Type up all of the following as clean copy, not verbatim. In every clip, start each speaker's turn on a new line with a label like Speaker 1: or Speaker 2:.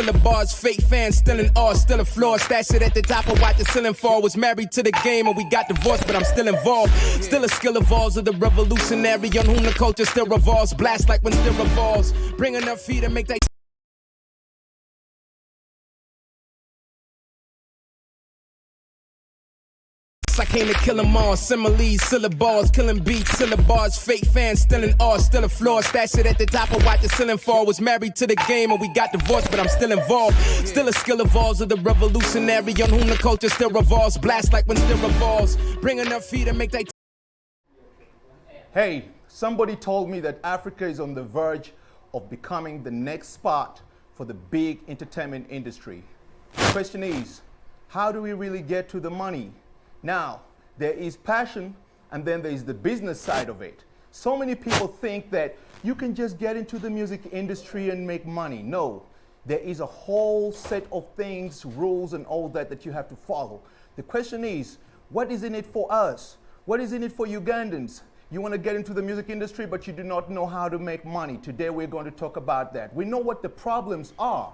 Speaker 1: still a bars, fake fans, still in awe, still a floor. Stash it at the top of what the ceiling fall. Was married to the game and we got divorced, but I'm still involved. Still a skill evolves of the revolutionary on whom the culture still revolves. Blast like when still revolves. Bring enough feet and make that. I came to kill them all. Similes, syllables, killing beats, syllabars, fake fans, still in awe, still a floor. Stash it at the top of watch the ceiling fall. Was married to the game and we got divorced, but I'm still involved. Still a skill evolves of the revolutionary on whom the culture still revolves. Blast like when still revolves. Bring enough feet and make that.
Speaker 2: Hey, somebody told me that Africa is on the verge of becoming the next spot for the big entertainment industry. The question is, how do we really get to the money? Now, there is passion and then there is the business side of it. So many people think that you can just get into the music industry and make money. No, there is a whole set of things, rules and all that you have to follow. The question is, what is in it for us? What is in it for Ugandans? You want to get into the music industry, but you do not know how to make money. Today we're going to talk about that. We know what the problems are.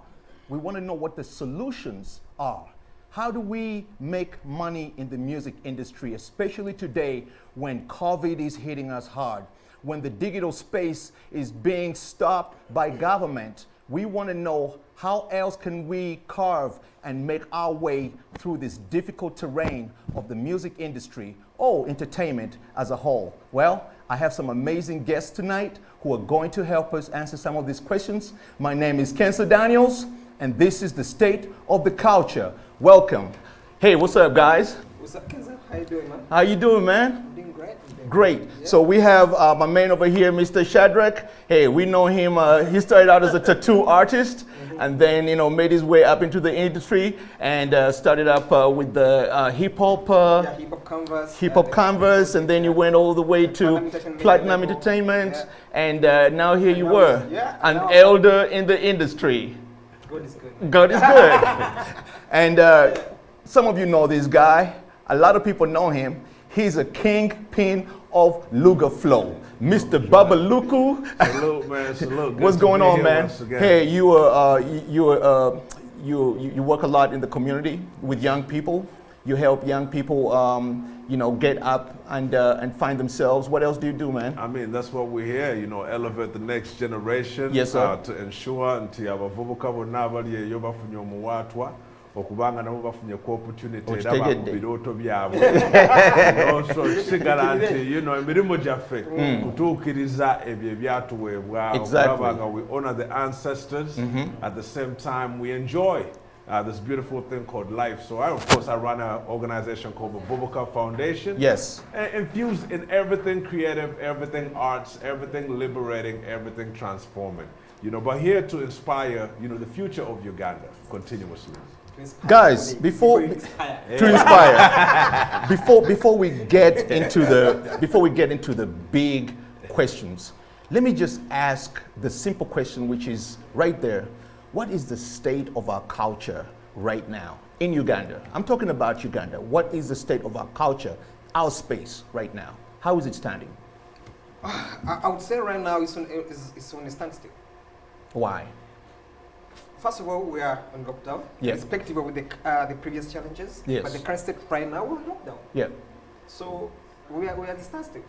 Speaker 2: We want to know what the solutions are. How do we make money in the music industry, especially today when COVID is hitting us hard, when the digital space is being stopped by government? We want to know how else can we carve and make our way through this difficult terrain of the music industry or entertainment as a whole. Well, I have some amazing guests tonight who are going to help us answer some of these questions. My name is Kenso Daniels, and this is the State of the Culture. Welcome. Hey, what's up, guys?
Speaker 3: What's up, Kenso? How you doing, man?
Speaker 2: How you doing, man?
Speaker 3: I'm doing great.
Speaker 2: Great.
Speaker 3: Yeah.
Speaker 2: So we have my man over here, Mr. Shadrack. Hey, we know him. He started out as a tattoo artist, and then made his way up into the industry and started up with the hip hop. Hip hop canvas, and then you went all the way to Platinum Entertainment, and now here you were, an elder in the industry.
Speaker 3: God is good.
Speaker 2: God is good. And some of you know this guy. A lot of people know him. He's a kingpin of Luga Flow, Mr. Babaluku.
Speaker 4: Salute, man. Salute. Good
Speaker 2: What's going on, man?
Speaker 4: Hey,
Speaker 2: you work a lot in the community with young people. You help young people, get up and find themselves. What else do you do, man?
Speaker 4: I mean, that's what we're here. Elevate the next generation.
Speaker 2: Yes, sir.
Speaker 4: To ensure nti abavubuka bonna bali eyo bafunye omuwaatwa okubanga nabo bafunye ku opportunity era bakuba birooto byabwe. Also kisigala nti emirimu gyaffe kutuukiriza ebyo ebyatuweebwa okulabanga we honor the ancestors. At the same time we enjoy this beautiful thing called life. So of course I run an organization called the Babaluku Foundation.
Speaker 2: Yes.
Speaker 4: Infused in everything creative, everything arts, everything liberating, everything transforming. But here to inspire, the future of Uganda continuously.
Speaker 2: Guys, before we get into the big questions, let me just ask the simple question, which is right there. What is the state of our culture right now in Uganda? I'm talking about Uganda. What is the state of our culture, our space right now? How is it standing?
Speaker 3: I would say right now it's on a standstill.
Speaker 2: Why?
Speaker 3: First of all, we are on lockdown, irrespective of the previous challenges.
Speaker 2: Yes.
Speaker 3: But the current state right now, we're on lockdown.
Speaker 2: Yeah.
Speaker 3: So we are at the standstill.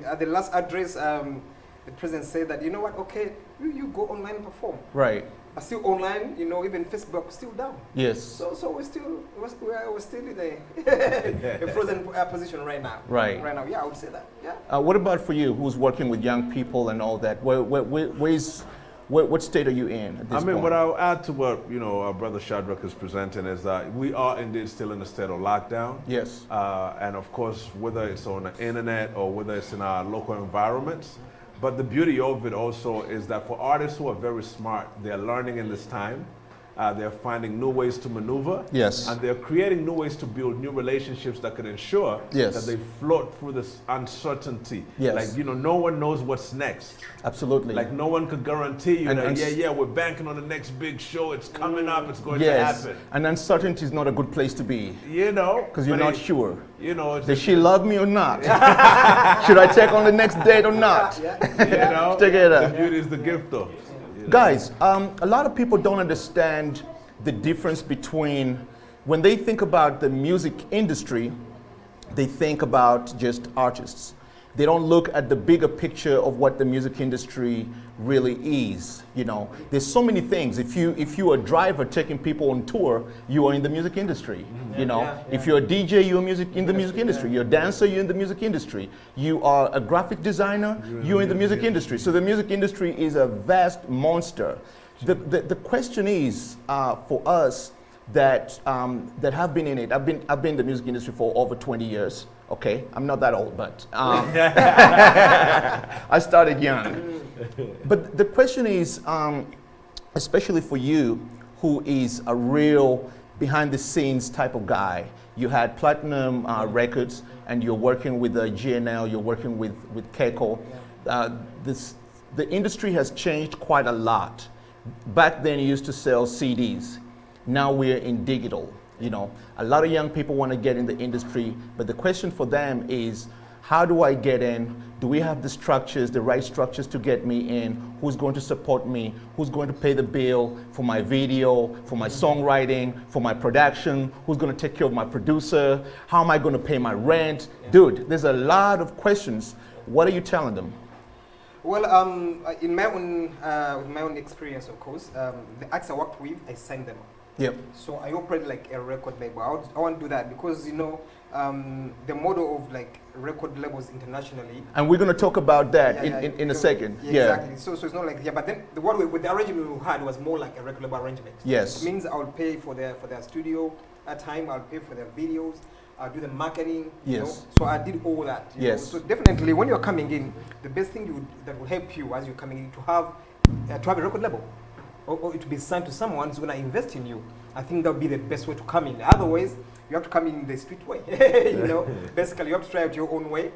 Speaker 3: At the last address, the president said that, okay, you go online and perform.
Speaker 2: Right.
Speaker 3: But still online, even Facebook still down.
Speaker 2: Yes.
Speaker 3: So we're still in a frozen position right now.
Speaker 2: Right.
Speaker 3: Right now, yeah, I would say that. Yeah.
Speaker 2: What about for you, who's working with young people and all that? What state are you in at this point?
Speaker 4: What I'll add to what our brother Shadrack is presenting is that we are indeed still in a state of lockdown.
Speaker 2: Yes.
Speaker 4: And of course, whether it's on the internet or whether it's in our local environments. But the beauty of it also is that for artists who are very smart, they're learning in this time They're finding new ways to maneuver.
Speaker 2: Yes.
Speaker 4: And they're creating new ways to build new relationships that can ensure
Speaker 2: Yes.
Speaker 4: that they float through this uncertainty.
Speaker 2: Yes.
Speaker 4: Like, you know, no one knows what's next.
Speaker 2: Absolutely.
Speaker 4: Like, no one could guarantee you that,
Speaker 2: and
Speaker 4: we're banking on the next big show. It's coming up. It's going
Speaker 2: yes.
Speaker 4: to happen.
Speaker 2: And uncertainty is not a good place to be.
Speaker 4: You know?
Speaker 2: Because you're not sure.
Speaker 4: You know, it's
Speaker 2: Does she love me or not? Should I check on the next date or not?
Speaker 4: you know,
Speaker 2: Together.
Speaker 4: the beauty is the gift, though.
Speaker 2: Guys, a lot of people don't understand the difference between when they think about the music industry, they think about just artists. They don't look at the bigger picture of what the music industry really is. You know, there's so many things. If you're a driver taking people on tour, you are in the music industry. You know, if you're a DJ, you're in the music industry. You're a dancer, you're in the music industry. You are a graphic designer, you're in the music industry. So the music industry is a vast monster. The question is for us that have been in it. I've been in the music industry for over 20 years. Okay, I'm not that old, but I started young. But the question is, especially for you, who is a real behind-the-scenes type of guy. You had Platinum Records, and you're working with GNL. You're working with Kenso. The industry has changed quite a lot. Back then, you used to sell CDs. Now we're in digital. You know, a lot of young people want to get in the industry, but the question for them is, how do I get in? Do we have the structures, the right structures to get me in? Who's going to support me? Who's going to pay the bill for my video, for my songwriting, for my production? Who's going to take care of my producer? How am I going to pay my rent? Dude, there's a lot of questions. What are you telling them?
Speaker 3: Well, in my own experience, of course, the acts I worked with, I signed them.
Speaker 2: Yep.
Speaker 3: So I operate like a record label. I want to do that because, you know, the model of like record labels internationally.
Speaker 2: And we're going to talk about that in a second.
Speaker 3: Yeah, exactly. So it's not like, but then with the arrangement we had was more like a record label arrangement.
Speaker 2: Yes.
Speaker 3: It means I'll pay for their studio at time, I'll pay for their videos, I'll do the marketing.
Speaker 2: Yes.
Speaker 3: You know? So I did all that. You know? So definitely when you're coming in, the best thing that will help you as you're coming in to have a record label. Or to be signed to someone who's going to invest in you. I think that would be the best way to come in. Otherwise, you have to come in the street way. You know, basically, you have to try it your own way.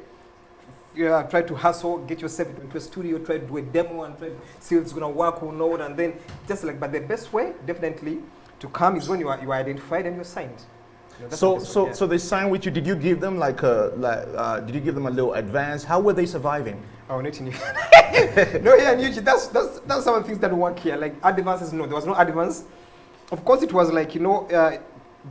Speaker 3: You try to hustle, get yourself into a studio, try to do a demo, and try to see if it's going to work or not. And then just like, but the best way, definitely, to come is when you are identified and you're signed. You know,
Speaker 2: so they signed with you. Did you give them did you give them a little advance? How were they surviving?
Speaker 3: Oh, not in you. No, yeah, and that's some of the things that work here. Like advances, no, there was no advance. Of course, it was like, you know,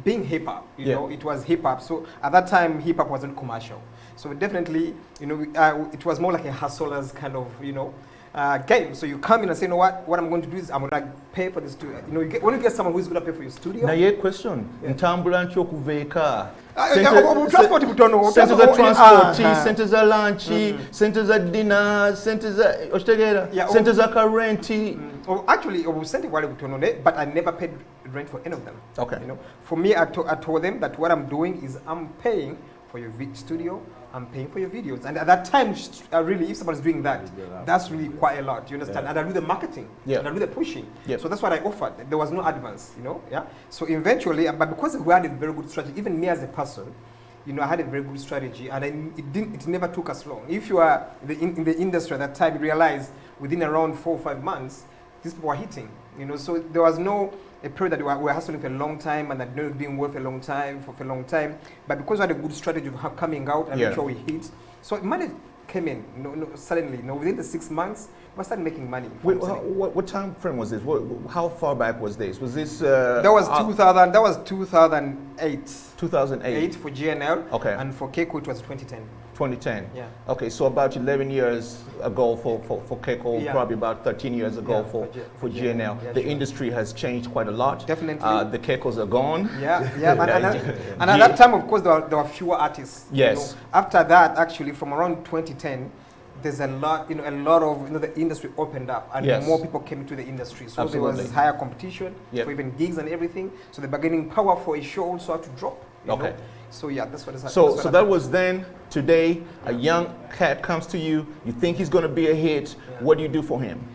Speaker 3: being hip hop. You know, it was hip hop. So at that time, hip hop wasn't commercial. So definitely, you know, it was more like a hustler's kind of, you know, game. So you come in and say, you know what I'm going to do is I'm going to pay for this studio. You know, when you get someone who's going to pay for your studio.
Speaker 2: Now, yeah, question. Ntambula nchokuveka.
Speaker 3: Transport butono.
Speaker 2: Sente za transport, sente za lunch, sente za dinner, sente za ostegera, sente za currency.
Speaker 3: Actually, sente wale butono, but I never paid rent for any of them.
Speaker 2: Okay.
Speaker 3: You know, for me, I told them that what I'm doing is I'm paying for your studio, I'm paying for your videos. And at that time, really, if somebody's doing that, that's really quite a lot, you understand? And I do the marketing, and I do the pushing. So that's what I offered. There was no advance, you know? So eventually, but because we had a very good strategy, even me as a person, you know, I had a very good strategy, and it never took us long. If you are in the industry at that time, you realize within around 4 or 5 months, these people were hitting, you know? So there was no a period that we were hustling for a long time and that not being worth a long time for a long time, but because we had a good strategy of coming out and make sure we hit, so money came in. Suddenly, within the 6 months, we started making money.
Speaker 2: Wait, what time frame was this? How far back was this? Was this?
Speaker 3: That was 2000. That was 2008.
Speaker 2: 2008
Speaker 3: for GNL.
Speaker 2: Okay.
Speaker 3: And for Kenso it was 2010.
Speaker 2: 2010.
Speaker 3: Yeah.
Speaker 2: Okay, so about 11 years ago for Kenso, probably about 13 years ago for GNL.
Speaker 3: Yeah,
Speaker 2: the industry has changed quite a lot.
Speaker 3: Definitely.
Speaker 2: The Kensos are gone.
Speaker 3: And at that time, of course, there were fewer artists.
Speaker 2: Yes.
Speaker 3: You know. After that, actually, from around 2010, there's a lot of, the industry opened up and more people came into the industry. So there was higher competition for even gigs and everything. So the bargaining power for a show also had to drop. You know? So yeah, that's what is happening.
Speaker 2: So that was then. Today, a young cat comes to you. You think he's going to be a hit. What do you do for him?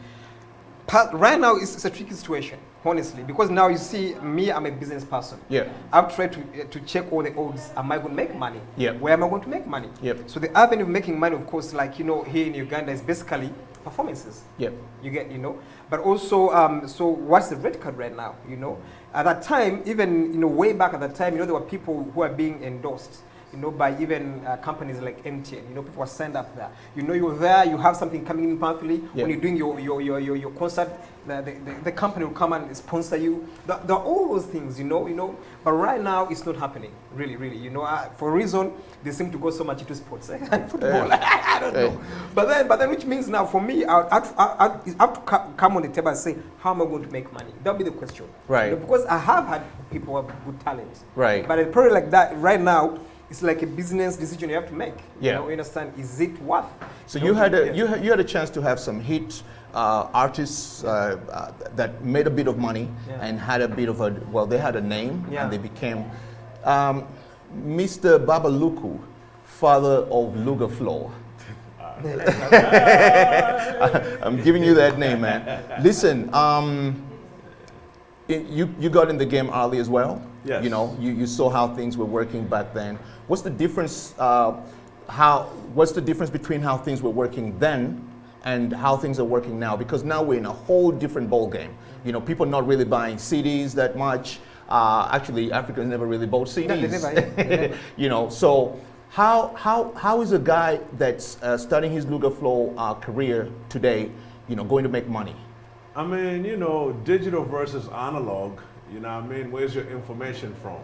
Speaker 3: Right now, it's a tricky situation, honestly, because now you see me, I'm a business person.
Speaker 2: Yeah.
Speaker 3: I've tried to check all the odds. Am I going to make money?
Speaker 2: Yeah.
Speaker 3: Where am I going to make money?
Speaker 2: Yep.
Speaker 3: So the avenue of making money, of course, like, you know, here in Uganda is basically performances.
Speaker 2: Yep.
Speaker 3: You get, you know, but also, so what's the red card right now, you know? At that time, even, you know, way back at that time, you know, there were people who are being endorsed, you know, by even companies like MTN. You know, people are signed up there. You know, you're there, you have something coming in monthly.
Speaker 2: Yeah.
Speaker 3: When you're doing your concert, the company will come and sponsor you. There are all those things, you know. But right now, it's not happening, really. You know, for a reason, they seem to go so much into sports and football. I don't know. But then, which means now, for me, I have to come on the table and say, how am I going to make money? That'll be the question.
Speaker 2: Right.
Speaker 3: You know, because I have had people who have good talent.
Speaker 2: Right.
Speaker 3: But a project like that, right now, it's like a business decision you have to make.
Speaker 2: Yeah.
Speaker 3: You know, you understand? Is it worth?
Speaker 2: So you had a chance to have some hit artists that made a bit of money and had a bit of they had a name and they became Mr. Babaluku, father of Luga Flow. I'm giving you that name, man. Listen, you got in the game early as well.
Speaker 4: Yes.
Speaker 2: You know, you saw how things were working back then. What's the difference? What's the difference between how things were working then and how things are working now? Because now we're in a whole different ball game. You know, people not really buying CDs that much. Actually, Africans never really bought CDs.
Speaker 3: No, they never.
Speaker 2: You know, so how is a guy that's starting his Luga Flow career today, you know, going to make money?
Speaker 4: I mean, you know, digital versus analog, you know what I mean? Where's your information from?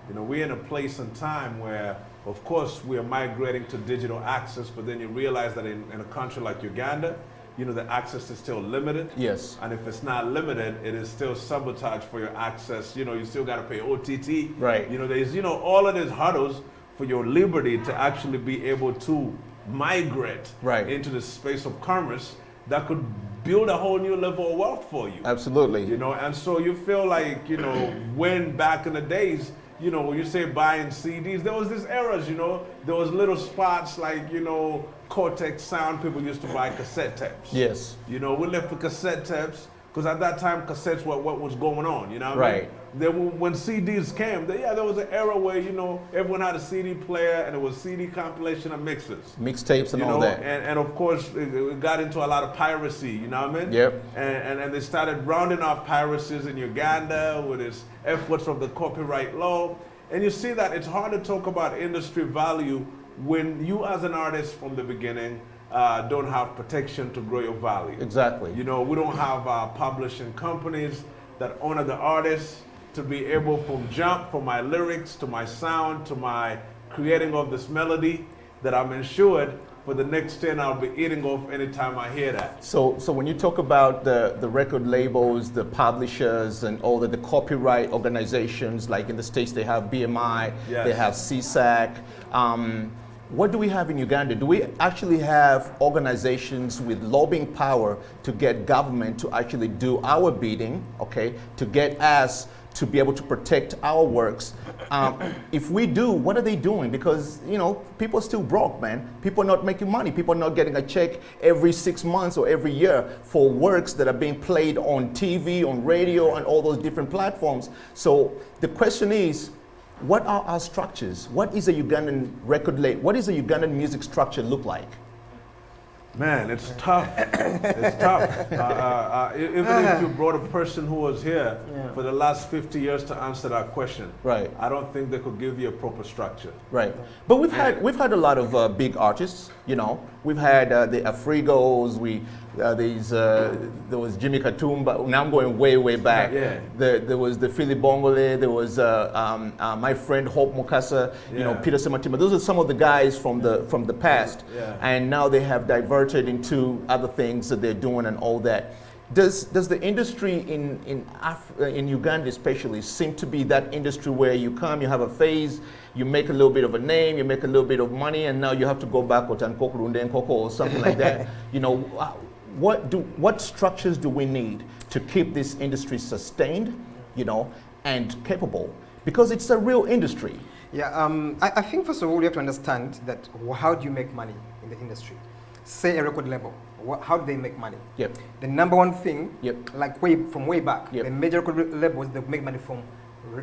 Speaker 4: You know, we're in a place and time where, of course, we are migrating to digital access, but then you realize that in a country like Uganda, you know, the access is still limited.
Speaker 2: Yes.
Speaker 4: And if it's not limited, it is still sabotage for your access. You know, you still got to pay OTT.
Speaker 2: Right.
Speaker 4: You know, there's, you know, all of these hurdles for your liberty to actually be able to migrate into the space of commerce that could build a whole new level of wealth for you.
Speaker 2: Absolutely.
Speaker 4: You know, and so you feel like, you know, when back in the days, you know, when you say buying CDs, there was these eras, you know, there was little spots like, you know, Cortex Sound, people used to buy cassette tapes.
Speaker 2: Yes.
Speaker 4: You know, we left the cassette tapes because at that time cassettes were what was going on, you know what I mean? Then when CDs came, there was an era where, you know, everyone had a CD player and it was CD compilation and mixes.
Speaker 2: Mixtapes and
Speaker 4: you know,
Speaker 2: all that.
Speaker 4: And of course, it got into a lot of piracy, you know what I mean?
Speaker 2: Yep.
Speaker 4: And they started rounding up piracies in Uganda with its efforts of the copyright law. And you see that it's hard to talk about industry value when you as an artist from the beginning don't have protection to grow your value.
Speaker 2: Exactly.
Speaker 4: You know, we don't have publishing companies that honor the artists to be able from my lyrics to my sound to my creating of this melody that I'm insured for the next 10 I'll be eating off anytime I hear that.
Speaker 2: So when you talk about the record labels, the publishers and all the copyright organizations, like in the States they have BMI, they have CSAC. What do we have in Uganda? Do we actually have organizations with lobbying power to get government to actually do our bidding, okay, to get us to be able to protect our works? If we do, what are they doing? Because, you know, people are still broke, man. People are not making money. People are not getting a check every 6 months or every year for works that are being played on TV, on radio, and all those different platforms. So the question is, what are our structures? What is a Ugandan record label? What does a Ugandan music structure look like?
Speaker 4: Man, it's tough. It's tough. Even if you brought a person who was here for the last 50 years to answer that question, I don't think they could give you a proper structure.
Speaker 2: Right. But we've had a lot of big artists. You know, we've had the Afrigos. There was Jimmy Katumba. Now I'm going way back. There was the Philly Bongole. There was my friend Hope Mukasa. You know, Peter Sematima. Those are some of the guys from the past. And now they have diverted into other things that they're doing and all that. Does the industry in Uganda especially seem to be that industry where you come, you have a phase, you make a little bit of a name, you make a little bit of money, and now you have to go back or something like that? You know, what structures do we need to keep this industry sustained, you know, and capable? Because it's a real industry.
Speaker 3: Yeah, I think first of all you have to understand that how do you make money in the industry? Say a record label, how do they make money?
Speaker 2: Yep.
Speaker 3: The number one thing,
Speaker 2: Yep.
Speaker 3: like from way back,
Speaker 2: Yep.
Speaker 3: the major record labels, they make money from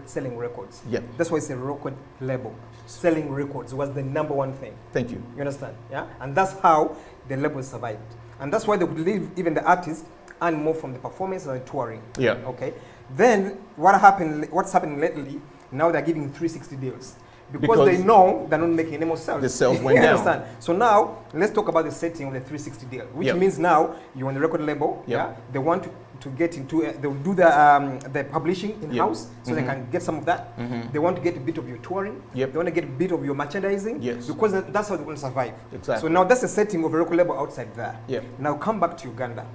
Speaker 3: selling records.
Speaker 2: Yep.
Speaker 3: That's why it's a record label. Selling records was the number one thing.
Speaker 2: Thank you.
Speaker 3: You understand? Yeah? And that's how the labels survived. And that's why they would leave even the artists earn more from the performance and the touring.
Speaker 2: Yeah.
Speaker 3: Okay. Then what's happening lately, now they're giving 360 deals. Because they know they're not making any more sales.
Speaker 2: The sales went down.
Speaker 3: Understand? So now, let's talk about the setting of the 360 deal, which means now you're on the record label. Yeah. They want to get into, they'll do the publishing in-house so they can get some of that. They want to get a bit of your touring. They want to get a bit of your merchandising. Because that's how they will survive.
Speaker 2: Exactly.
Speaker 3: So now that's the setting of a record label outside there. Now come back to Uganda.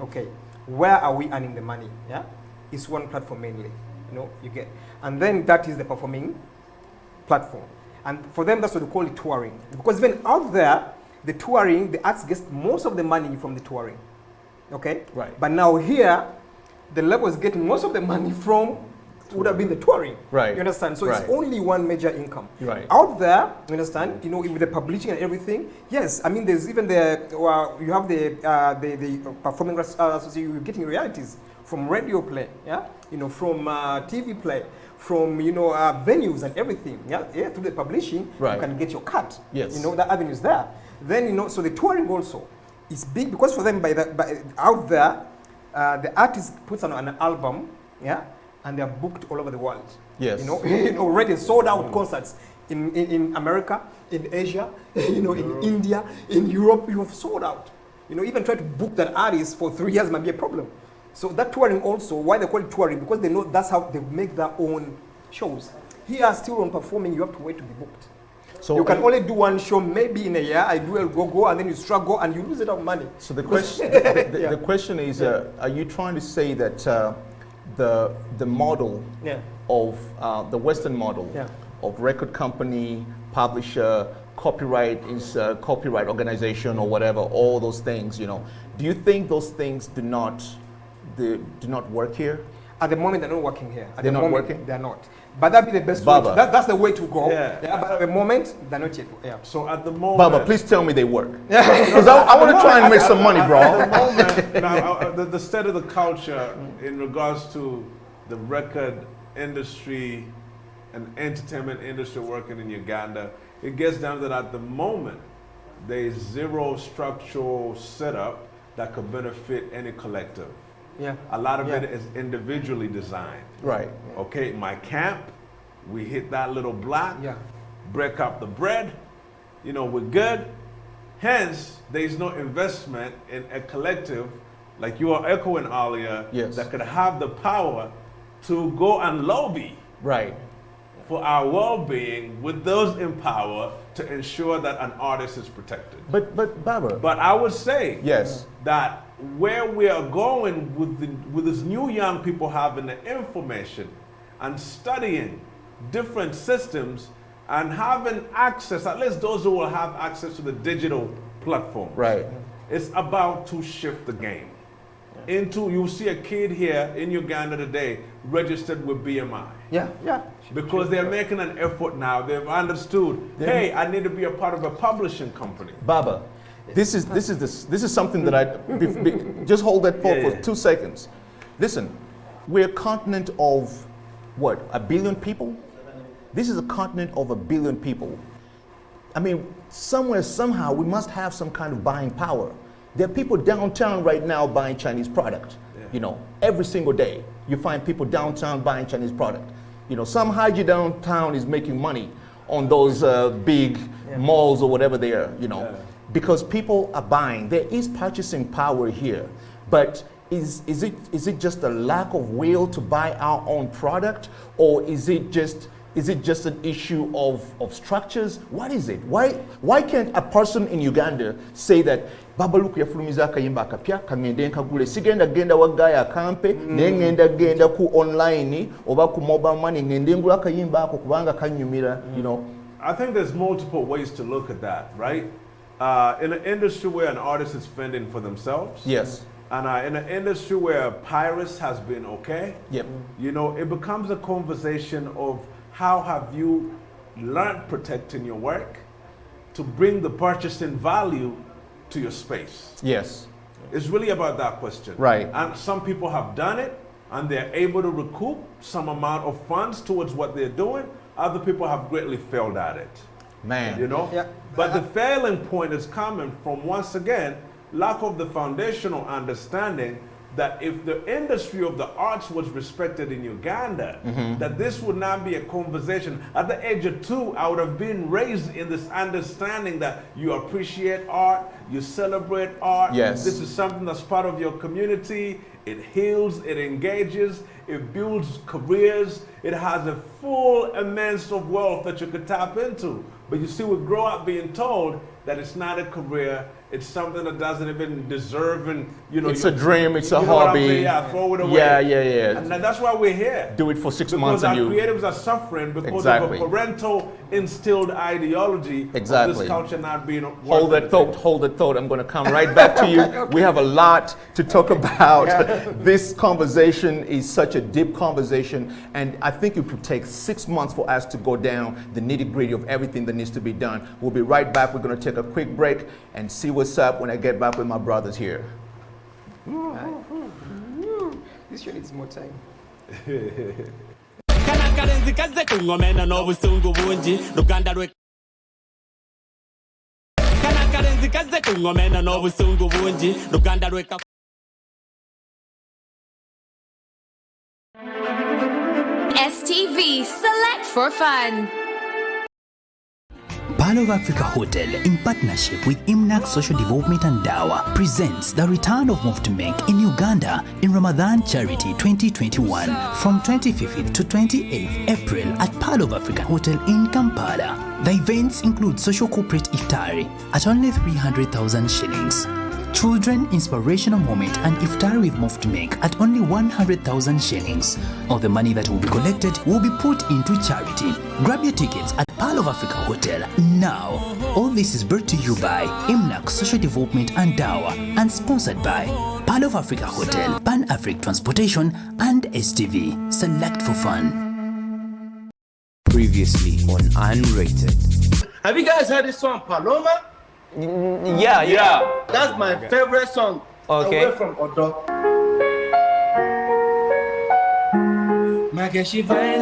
Speaker 3: Okay. Where are we earning the money? Yeah. It's one platform mainly. You know, you get. And then that is the performing platform. And for them, that's what they call it touring. Because even out there, the touring, the arts get most of the money from the touring. Okay?
Speaker 2: Right.
Speaker 3: But now here, the labels get most of the money from would have been the touring.
Speaker 2: Right.
Speaker 3: You understand? So it's only one major income.
Speaker 2: Right.
Speaker 3: Out there, you understand, you know, with the publishing and everything, yes, I mean, there's even you have the performing association, you're getting royalties from radio play, yeah? You know, from TV play, from, you know, venues and everything, yeah? Through the publishing, you can get your cut.
Speaker 2: Yes.
Speaker 3: You know, that avenue is there. Then, you know, so the touring also is big because for them, out there, the artist puts on an album, yeah? And they're booked all over the world.
Speaker 2: Yes.
Speaker 3: You know, already sold out concerts in America, in Asia, you know, in India, in Europe, you have sold out. You know, even try to book that artist for 3 years might be a problem. So that touring also, why they call it touring? Because they know that's how they make their own shows. Here, still on performing, you have to wait to be booked. So you can only do one show maybe in a year. I do a go, and then you struggle and you lose a lot of money.
Speaker 2: So the question, the question is, are you trying to say that the model of the Western model of record company, publisher, copyright organization or whatever, all those things, you know, do you think those things do not work here?
Speaker 3: At the moment, they're not working here.
Speaker 2: They're not working?
Speaker 3: They're not. But that'd be the best way. That's the way to go. But at the moment, they're not yet.
Speaker 4: So at the moment...
Speaker 2: Baba, please tell me they work. Because I want to try and make some money, bro.
Speaker 4: At the moment, now, the state of the culture in regards to the record industry and entertainment industry working in Uganda, it gets down to that at the moment, there is zero structural setup that could benefit any collective. A lot of it is individually designed.
Speaker 2: Right.
Speaker 4: Okay, my camp, we hit that little block, break up the bread, you know, we're good. Hence, there's no investment in a collective, like you are echoing earlier, that could have the power to go and lobby for our well-being with those in power to ensure that an artist is protected.
Speaker 2: But Baba.
Speaker 4: But I would say that where we are going with this new young people having the information and studying different systems and having access, at least those who will have access to the digital platform. It's about to shift the game. You'll see a kid here in Uganda today registered with BMI. Because they're making an effort now. They've understood, hey, I need to be a part of a publishing company.
Speaker 2: Baba, this is something that I just hold that thought for 2 seconds. Listen, we're a continent of what, 1 billion people? This is a continent of 1 billion people. I mean, somewhere, somehow, we must have some kind of buying power. There are people downtown right now buying Chinese product. You know, every single day you find people downtown buying Chinese product. You know, some Haji downtown is making money on those big malls or whatever they are, you know, because people are buying. There is purchasing power here, but is it just a lack of will to buy our own product, or is it just an issue of structures? What is it? Why can't a person in Uganda say that Babaluku yafulumiza akayimba akapya kangende nkagule sigenda genda wagaya akampe nengenda genda ku online oba ku mobile money ngende ngula akayimba ako kubanga kanyumira, you know?
Speaker 4: I think there's multiple ways to look at that, right? In an industry where an artist is fending for themselves, and in an industry where pirates has been okay, you know, it becomes a conversation of how have you learned protecting your work to bring the purchasing value to your space. It's really about that question.
Speaker 2: Right.
Speaker 4: And some people have done it, and they're able to recoup some amount of funds towards what they're doing. Other people have greatly failed at it.
Speaker 2: Man.
Speaker 4: You know?
Speaker 3: Yeah.
Speaker 4: But the failing point is coming from, once again, lack of the foundational understanding that if the industry of the arts was respected in Uganda, that this would not be a conversation. At the age of 2, I would have been raised in this understanding that you appreciate art, you celebrate art.
Speaker 2: Yes.
Speaker 4: This is something that's part of your community. It heals, it engages, it builds careers. It has a full immense of wealth that you could tap into. But you see, we grow up being told that it's not a career, it's something that doesn't even deserve, and
Speaker 2: it's a dream, it's a
Speaker 4: you know what I'm
Speaker 2: hobby.
Speaker 4: saying? Yeah, throw it away.
Speaker 2: Yeah.
Speaker 4: And that's why we're here.
Speaker 2: Do it for 6
Speaker 4: Because
Speaker 2: months and
Speaker 4: our
Speaker 2: you.
Speaker 4: creatives are suffering because
Speaker 2: Exactly.
Speaker 4: of a parental instilled ideology of
Speaker 2: Exactly.
Speaker 4: this culture not being
Speaker 2: Hold that thought. I'm going to come right back to you. We have a lot to talk about. This conversation is such a deep conversation, and I think it would take 6 months for us to go down the nitty-gritty of everything that needs to be done. We'll be right back. We're going to take a quick break and see what's up when I get back with my brothers here.
Speaker 3: This show needs more time.
Speaker 5: STV, select for fun.
Speaker 6: Pearl of Africa Hotel, in partnership with Imnac Social Development and Dawa, presents the return of Movement in Uganda in Ramadan Charity 2021 from 25th to 28th April at Pearl of Africa Hotel in Kampala. The events include social corporate iftari at only 300,000 shillings. Children Inspirational Moment and Iftar with Movement at only 100,000 shillings. All the money that will be collected will be put into charity. Grab your tickets at Pearl of Africa Hotel now. All this is brought to you by Imnac Social Development and Dawa and sponsored by Pearl of Africa Hotel, Pan Africa Transportation and STV. Select for fun. Previously on Unrated.
Speaker 7: Have you guys heard this song, Paloma?
Speaker 8: Yeah.
Speaker 7: That's my favorite song.
Speaker 8: Okay.
Speaker 7: Away from Odo. My girl, she fine,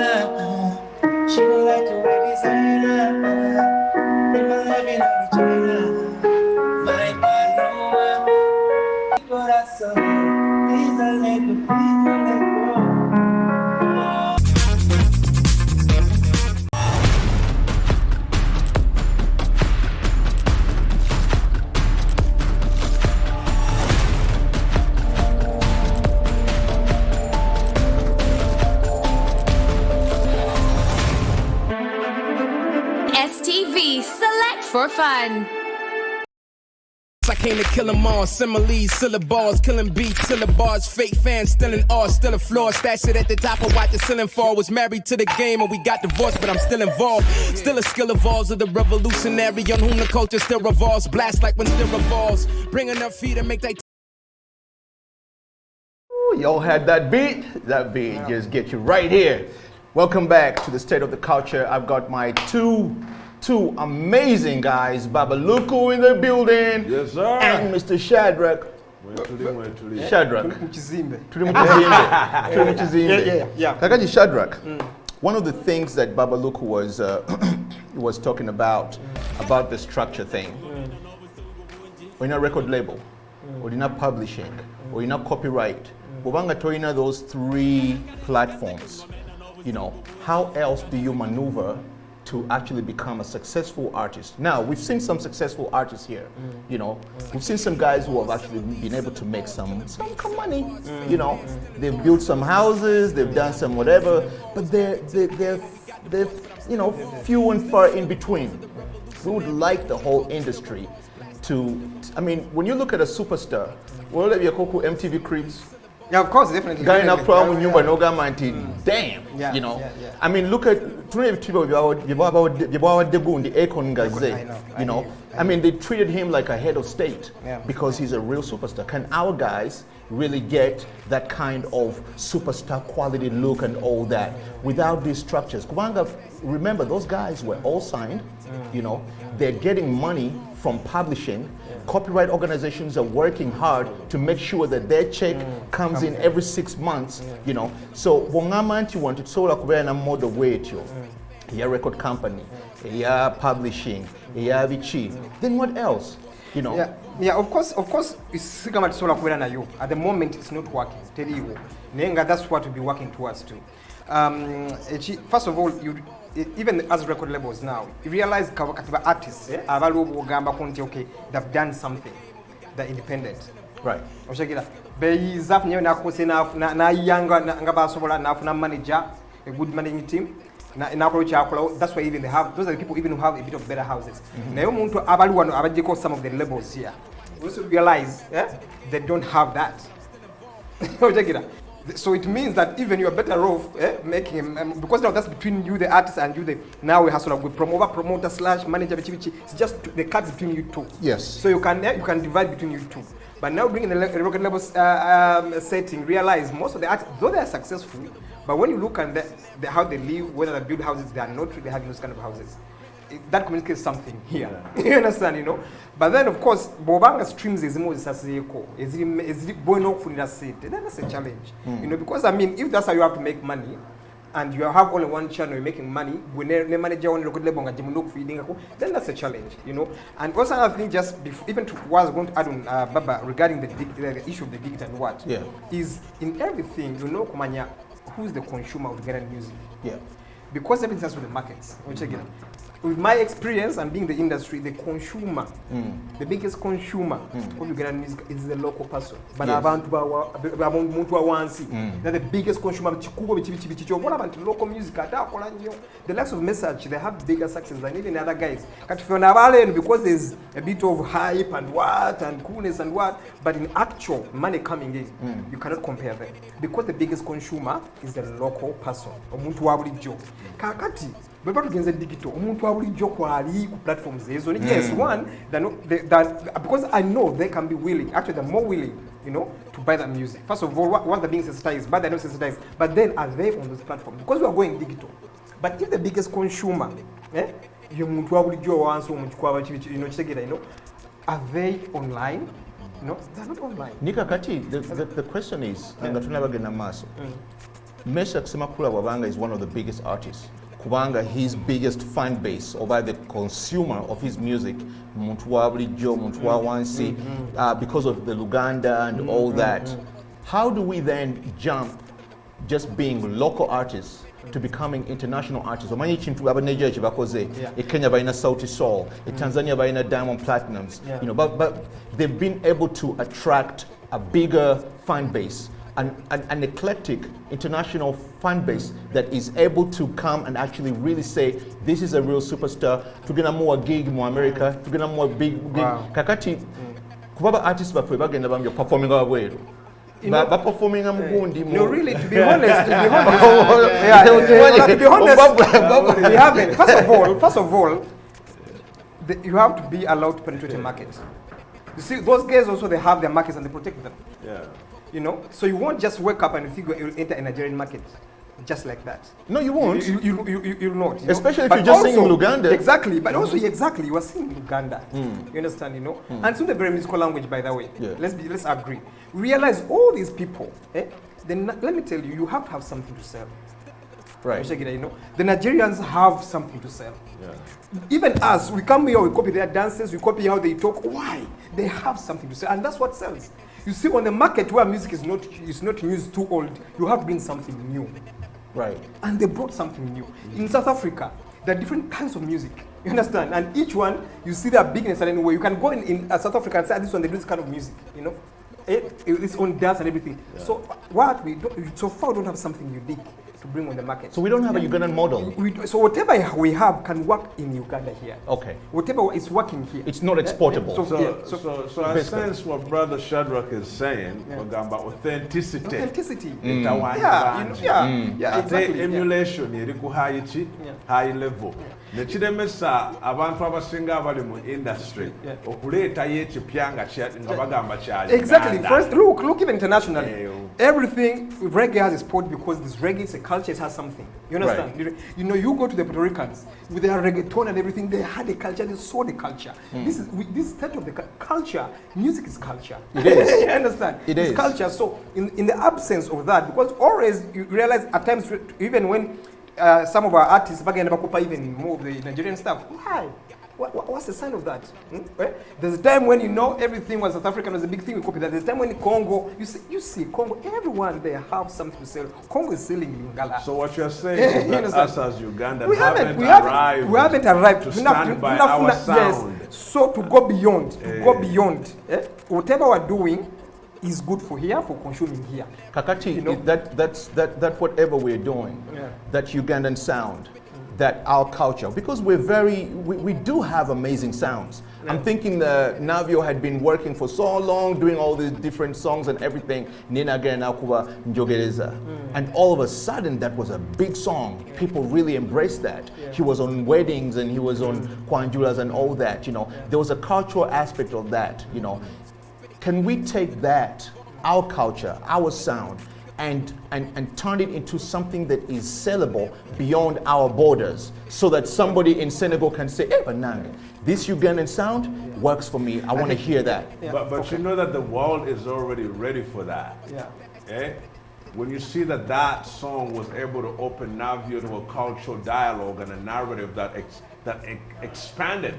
Speaker 7: she don't like to wear designer. In my life, in all China. My Paloma. Corazón. Please don't let go, please don't let go.
Speaker 5: STV, select for fun.
Speaker 1: I came to kill them all, similes, syllables, killing beats, syllabars, fake fans, still in awe, still a flaw, stash it at the top of watch the ceiling fall, was married to the game and we got divorced, but I'm still involved, still a skill evolves of the revolutionary on whom the culture still revolves, blast like when still revolves, bringing up feet and make that
Speaker 2: Y'all had that beat? That beat just get you right here. Welcome back to the State of the Culture. I've got my two amazing guys, Babaluku in the building,
Speaker 4: Yes, sir.
Speaker 2: and Mr. Shadrack. Shadrack.
Speaker 3: Mchizimbe.
Speaker 2: Tuli Mchizimbe.
Speaker 3: Yeah.
Speaker 2: Kakaji Shadrack. One of the things that Babaluku was talking about the structure thing. Or in a record label, or in a publishing, or in a copyright. Ubanga toina those 3 platforms. How else do you maneuver to actually become a successful artist? Now, we've seen some successful artists here. We've seen some guys who have actually been able to make some money. They've built some houses, they've done some whatever, but they're few and far in between. We would like the whole industry to, when you look at a superstar, well, you call MTV Cribs.
Speaker 3: Yeah, of course, definitely.
Speaker 2: Guy na problem with nyumba no guarantee. Damn.
Speaker 3: Yeah,
Speaker 2: You know.
Speaker 3: yeah.
Speaker 2: Look at Debundi Akon Gaze. You know. They treated him like a head of state because he's a real superstar. Can our guys really get that kind of superstar quality look and all that without these structures? Kubanga, remember, those guys were all signed. They're getting money from publishing. Copyright organizations are working hard to make sure that their check comes in every 6 months, you know. So wongamanti wanted sola kubera na model wetyo. Yeah, record company, yeah, publishing, yeah, bichi. Then what else? You know?
Speaker 3: Yeah, of course, it's sola kubera na you. At the moment, it's not working. Tell you, nenga, that's what we'll be working towards too. First of all, even as record labels now, you realize katiba artists, okay, they've done something. They're independent.
Speaker 2: Right.
Speaker 3: Beizaf nyewe na kose na yanga nga basobola na manager, a good managing team. That's why even they have, those are the people even who have a bit of better houses. Na yo muntu abaluwa abajiko some of the labels here. We also realize they don't have that. So it means that even you are better off making because now that's between you, the artist, and you, the now we have sort of with promoter / manager. It's just the cards between you two.
Speaker 2: Yes.
Speaker 3: So you can divide between you two. But now bringing the record level setting, realize most of the artists, though they are successful, but when you look at how they live, whether they build houses, they are not really having those kind of houses. That communicates something here. You understand, you know? But then, of course, Bobanga streams is more saseko. Is it bueno for that's a challenge. You know, because I mean, if that's how you have to make money, and you have only one channel you're making money, when the manager on record label then that's a challenge, you know. And also another thing, just before, even to what I was going to add on Baba regarding the issue of the digital and what is in everything, you know, Kumanya, who's the consumer of Ugandan music? Yeah. Because everything starts with the markets. Which again, with my experience and being in the industry, the consumer, the biggest consumer of Ugandan music is the local person. But they're the biggest consumer. What about local music? The likes of Message, they have bigger success than even other guys. Because there's a bit of hype and what and coolness and what, but in actual money coming in, you cannot compare them. Because the biggest consumer is the local person. Kakati. But digital, platforms. Yes, one, because I know they can be willing, actually they're more willing, you know, to buy that music. First of all, what they're being sensitized, but they're not sensitized. But then are they on those platforms? Because we are going digital. But if the biggest consumer, you know, are they online? No, they're not online.
Speaker 2: Nika Kati, the question is, Mesha Ksimakula Wabanga is one of the biggest artists. Kubanga, his biggest fan base, or by the consumer of his music, because of the Uganda and all that. How do we then jump just being local artists to becoming international artists? Omanyi chintu abaneja chibakoze Kenya baina Sauti Sol, Tanzania baina Diamond Platinums, you know, but they've been able to attract a bigger fan base. An eclectic international fan base that is able to come and actually really say, this is a real superstar. Tugena more gig in America, tugena more big gig. Kakati, kubaba artists bafwe bagenda bamyo performing our way. But performing a mugundi.
Speaker 3: No, really, to be honest, we haven't. First of all, you have to be allowed to penetrate the market. You see, those guys also, they have their markets and they protect them. Yeah. You know, so you won't just wake up and think you'll enter a Nigerian market just like that.
Speaker 2: No, you won't.
Speaker 3: You'll not. You
Speaker 2: especially know? If you're just singing Uganda.
Speaker 3: Exactly, but also you are singing Uganda. You understand, you know? And it's not a very musical language, by the way. Yeah. Let's agree. Realize all these people, then let me tell you, you have to have something to sell.
Speaker 2: Right.
Speaker 3: You know, the Nigerians have something to sell. Yeah. Even us, we come here, we copy their dances, we copy how they talk. Why? They have something to sell, and that's what sells. You see, on the market where music is not used too old, you have to bring something new.
Speaker 2: Right.
Speaker 3: And they brought something new. In South Africa, there are different kinds of music. You understand? And each one, you see their bigness and anyway. You can go in South Africa and say, this one, they do this kind of music, you know? Its own dance and everything. Yeah. So what we don't, so far we don't have something unique to bring on the market.
Speaker 2: So we don't have a Ugandan model?
Speaker 3: So whatever we have can work in Uganda here.
Speaker 2: Okay.
Speaker 3: Whatever is working here.
Speaker 2: It's not exportable.
Speaker 4: So I sense what Brother Shadrack is saying about authenticity.
Speaker 3: Authenticity.
Speaker 4: Exactly. Emulation iri ku high level. Nechiremesa abantu abasinga abali mu industry okuleta yechipyanga nga bagamba kyali.
Speaker 3: Exactly. First, look even internationally. Everything reggae has a sport because this reggae is a culture has something. You understand? You know, you go to the Puerto Ricans with their reggaeton and everything. They had a culture. They saw the culture. This state of the culture. Music is culture.
Speaker 2: It is.
Speaker 3: You understand?
Speaker 2: It's
Speaker 3: culture. So in the absence of that, because always you realize at times, even when some of our artists back in Babaluku even more of the Nigerian stuff, why? What's the sign of that? There's a time when you know everything was South African was a big thing, we copy that. There's a time when Congo, you see Congo, everyone they have something to sell. Congo is selling Lingala.
Speaker 4: So what you're saying is that us as Ugandans
Speaker 3: we haven't arrived
Speaker 4: to stand by our sound.
Speaker 3: Yes. So to go beyond, whatever we're doing is good for here, for consuming here.
Speaker 2: Kakati, you know? That whatever we're doing, that Ugandan sound, that our culture, because we do have amazing sounds. I'm thinking that Navio had been working for so long, doing all these different songs and everything, Nina Nakuba Njogereza. And all of a sudden, that was a big song. People really embraced that. He was on weddings and he was on Kwanjulas and all that, you know. There was a cultural aspect of that, you know. Can we take that, our culture, our sound, and turn it into something that is sellable beyond our borders, so that somebody in Senegal can say, hey, Banang, this Ugandan sound works for me. I want to hear that.
Speaker 4: But you know that the world is already ready for that. When you see that song was able to open Navio to a cultural dialogue and a narrative that expanded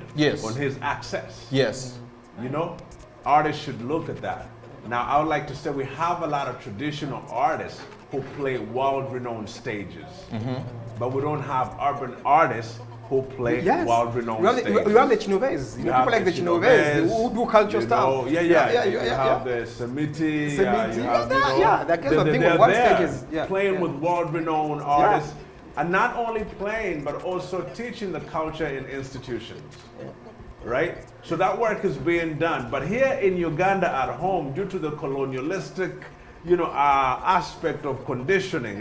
Speaker 4: on his access.
Speaker 2: Yes.
Speaker 4: You know, artists should look at that. Now, I would like to say we have a lot of traditional artists who play world-renowned stages, but we don't have urban artists who play world-renowned stages.
Speaker 3: We have the Chinovese, you know, people like the Chinovese who do cultural stuff.
Speaker 4: You have the Semiti,
Speaker 3: that kind of thing on one stages.
Speaker 4: Playing with world-renowned artists, and not only playing, but also teaching the culture in institutions. Right? So that work is being done. But here in Uganda at home, due to the colonialistic, aspect of conditioning,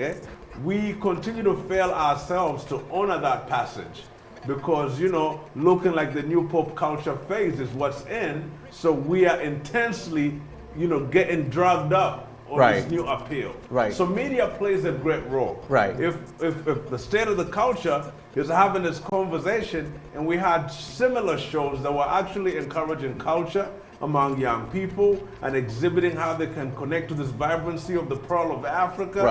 Speaker 4: we continue to fail ourselves to honor that passage. Because, looking like the new pop culture phase is what's in, so we are intensely, getting drugged up on this new appeal. So media plays a great role. If the state of the culture is having this conversation, and we had similar shows that were actually encouraging culture among young people and exhibiting how they can connect to this vibrancy of the Pearl of Africa.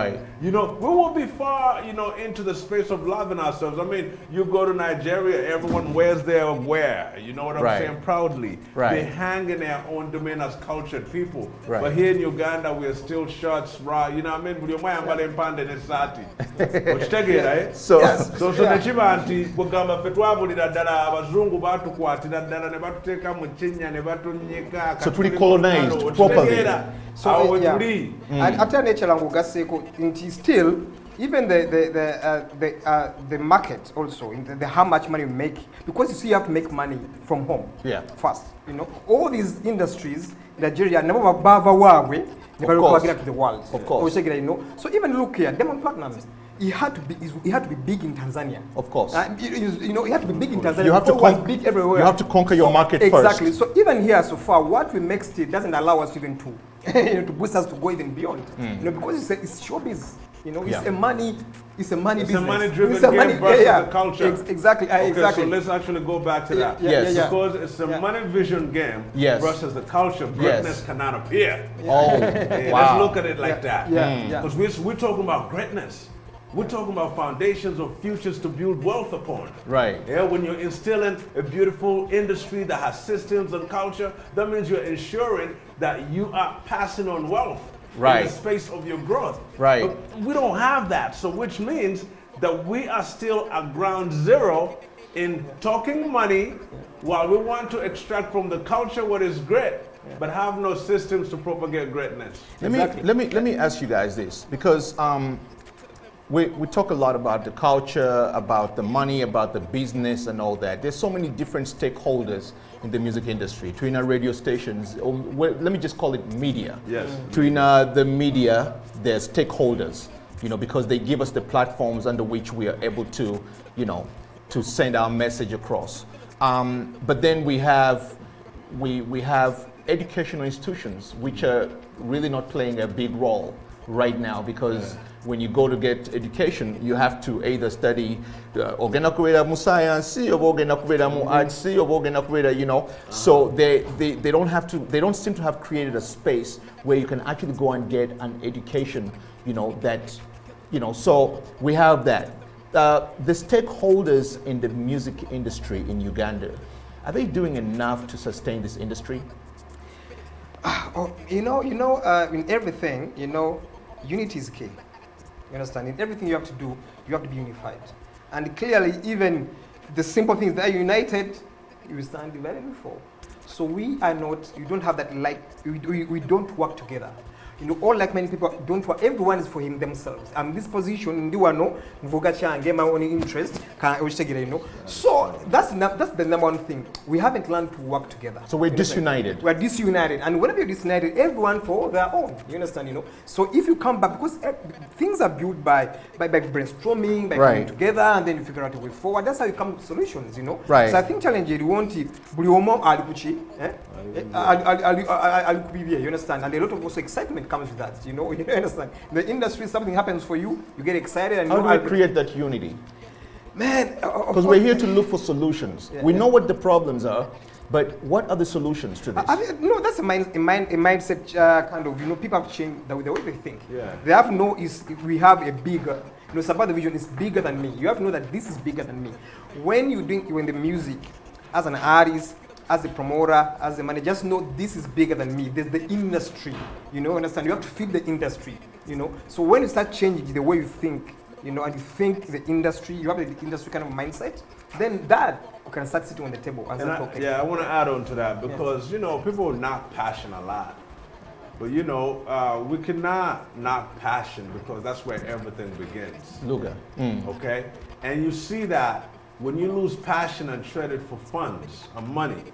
Speaker 4: We won't be far, into the space of loving ourselves. I mean, you go to Nigeria, everyone wears their wear, you know what I'm saying, proudly. They hang in their own domain as cultured people. But here in Uganda, we are still shorts, bra, you know what I mean? So nechibanti kugamba fetwabulira ddala abazungu batukwatira ddala ne batuteeka mu kinnya ne batunye.
Speaker 2: So to colonized properly.
Speaker 3: So ate nature ngugaseko nti still even the market also in the how much money you make, because you see you have to make money from home first. All these industries Nigeria never bava wawe to the world.
Speaker 2: Of course.
Speaker 3: So even look here, Diamond Platnumz. He had to be big in Tanzania.
Speaker 2: Of course.
Speaker 3: He had to be big in Tanzania.
Speaker 2: You have to
Speaker 3: big everywhere.
Speaker 2: You have to conquer your market first.
Speaker 3: Exactly. So even here so far, what we make still doesn't allow us even to to boost us to go even beyond. Because it's showbiz. It's a money business.
Speaker 4: It's a money-driven game versus the culture.
Speaker 3: Exactly.
Speaker 4: So let's actually go back to that. Because it's a money vision game versus the culture. Greatness cannot appear. Let's look at it like that. Because we're talking about greatness. We're talking about foundations of futures to build wealth upon. When you're instilling a beautiful industry that has systems and culture, that means you're ensuring that you are passing on wealth in the space of your growth. But we don't have that, so which means that we are still at ground zero in talking money while we want to extract from the culture what is great, but have no systems to propagate greatness.
Speaker 2: Let me ask you guys this, because we talk a lot about the culture, about the money, about the business and all that. There's so many different stakeholders in the music industry. Between our radio stations, let me just call it media. Between the media, there's stakeholders, because they give us the platforms under which we are able to, to send our message across. But then we have educational institutions which are really not playing a big role. right now because when you go to get education, you have to either study ogenda kubeera mu science, oba ogenda kubeera mu arts, oba ogenda kubeera, you know. So they don't seem to have created a space where you can actually go and get an education, you know, that, you know, so we have that. The stakeholders in the music industry in Uganda, are they doing enough to sustain this industry?
Speaker 3: In everything, unity is key. You understand? In everything you have to do, you have to be unified. And clearly, even the simple things that are united, you stand divided and fall. So we are not, you don't have that we don't work together. All like many people don't work, everyone is for themselves. And this position, get my own interest, So that's the number one thing. We haven't learned to work together.
Speaker 2: So we're disunited.
Speaker 3: We're disunited. And whenever you're disunited, everyone for their own. You understand, So if you come back, because things are built by brainstorming, by coming together, and then you figure out a way forward. That's how you come to solutions,
Speaker 2: Right.
Speaker 3: So I think challenge you want it. You understand? And a lot of also excitement comes with that, you understand? The industry, something happens for you, you get excited. And
Speaker 2: how do we create that unity?
Speaker 3: Man,
Speaker 2: because we're here to look for solutions. We know what the problems are, but what are the solutions to this?
Speaker 3: That's a mindset kind of, people have changed the way they think.
Speaker 4: Yeah.
Speaker 3: They have we have a bigger, Sabah the vision is bigger than me. You have to know that this is bigger than me. When you're in the music, as an artist, as a promoter, as a manager, just know this is bigger than me. There's the industry, understand? You have to feed the industry, So when you start changing the way you think, and you think the industry, you have the industry kind of mindset, then that you can start sitting on the table and start talking.
Speaker 4: I want to add on to that because, people knock passion a lot. But, we cannot knock passion because that's where everything begins.
Speaker 2: Luga.
Speaker 4: Okay? And you see that when you lose passion and trade it for funds and money,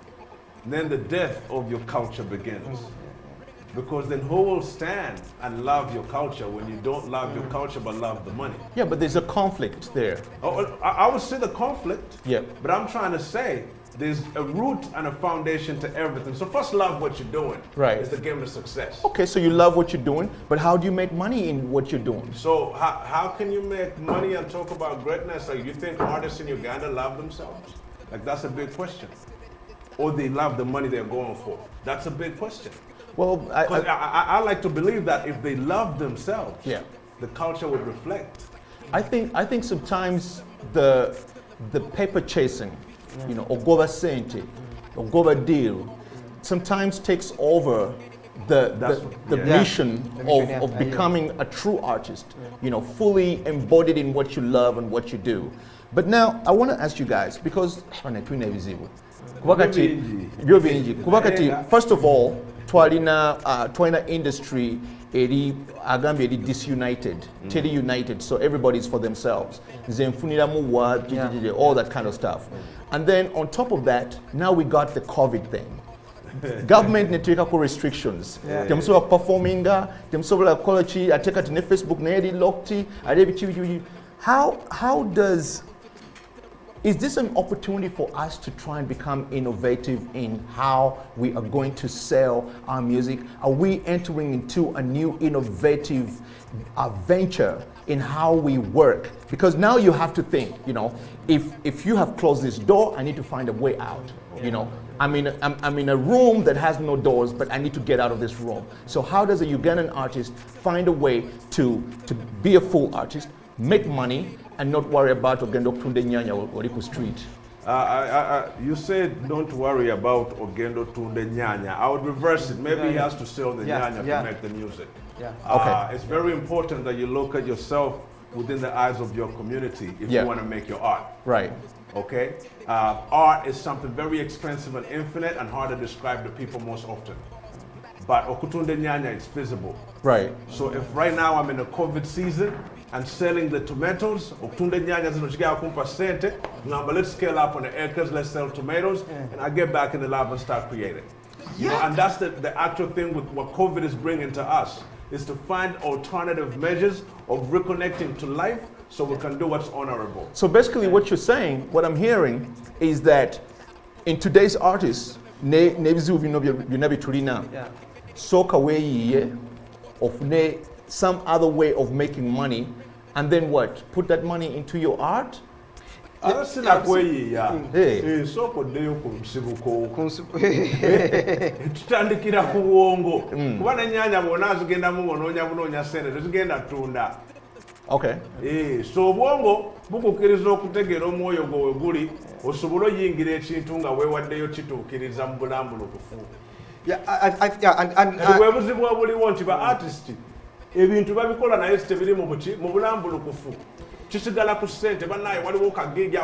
Speaker 4: then the death of your culture begins. Because then who will stand and love your culture when you don't love your culture but love the money?
Speaker 2: Yeah, but there's a conflict there.
Speaker 4: I would say the conflict,
Speaker 2: yeah.
Speaker 4: But I'm trying to say there's a root and a foundation to everything. So first love what you're doing.
Speaker 2: Right.
Speaker 4: It's the game of success.
Speaker 2: Okay, so you love what you're doing, but how do you make money in what you're doing?
Speaker 4: So how can you make money and talk about greatness? Like, you think artists in Uganda love themselves? Like, that's a big question. Or they love the money they're going for? That's a big question.
Speaker 2: Well,
Speaker 4: I like to believe that if they love themselves,
Speaker 2: yeah,
Speaker 4: the culture would reflect.
Speaker 2: I think sometimes the paper chasing, ogoba sente, ogoba deal, sometimes takes over the mission of becoming a true artist, fully embodied in what you love and what you do. But now I want to ask you guys, because first of all, twalina industry eri agambye eri disunited, teri united, so everybody's for themselves. All that kind of stuff. And then on top of that, now we got the COVID thing. Government netekako restrictions. Temusobola performinga, temusobola kukola ki, ate kati ne Facebook naye eri locked, is this an opportunity for us to try and become innovative in how we are going to sell our music? Are we entering into a new innovative venture in how we work? Because now you have to think, if you have closed this door, I need to find a way out. I'm in a room that has no doors, but I need to get out of this room. So how does a Ugandan artist find a way to be a full artist, make money, and not worry about Ogendo Tunde Nyanya or Riku Street?
Speaker 4: You said don't worry about Ogendo Tunde Nyanya. I would reverse it. Maybe he has to sell the Nyanya to make the music.
Speaker 3: Yeah.
Speaker 2: Okay.
Speaker 4: It's very important that you look at yourself within the eyes of your community if you want to make your art.
Speaker 2: Right.
Speaker 4: Okay? Art is something very expensive and infinite and hard to describe to people most often. But Okutunde Nyanya, it's feasible.
Speaker 2: Right.
Speaker 4: So if right now I'm in a COVID season and selling the tomatoes, Okutunde Nyanya zinochiga kumpa sente, now let's scale up on the acres, let's sell tomatoes, and I get back in the lab and start creating. And that's the actual thing with what COVID is bringing to us, is to find alternative measures of reconnecting to life so we can do what's honorable.
Speaker 2: So basically what you're saying, what I'm hearing, is that in today's artists, soka weyiye ofune some other way of making money, and then what? Put that money into your art?
Speaker 4: Soko ddeyo ku lusibuko tutandikira ku bwongo kuba n'ennyanja bwona zigendamu bunoonya sente tezigenda tunda.
Speaker 2: Okay.
Speaker 4: So obwongo bukukkiriza okutegeera omwoyo gwo we guli osobole oyingira ekintu nga weewaddeyo kituukiriza mu bulambulukufu. Bwe buzibu obuliwo nti ba artist ebintu babikola naye tebiri mu bulambulukufu. Kisigala ku ssente bannaye waliwo kagigya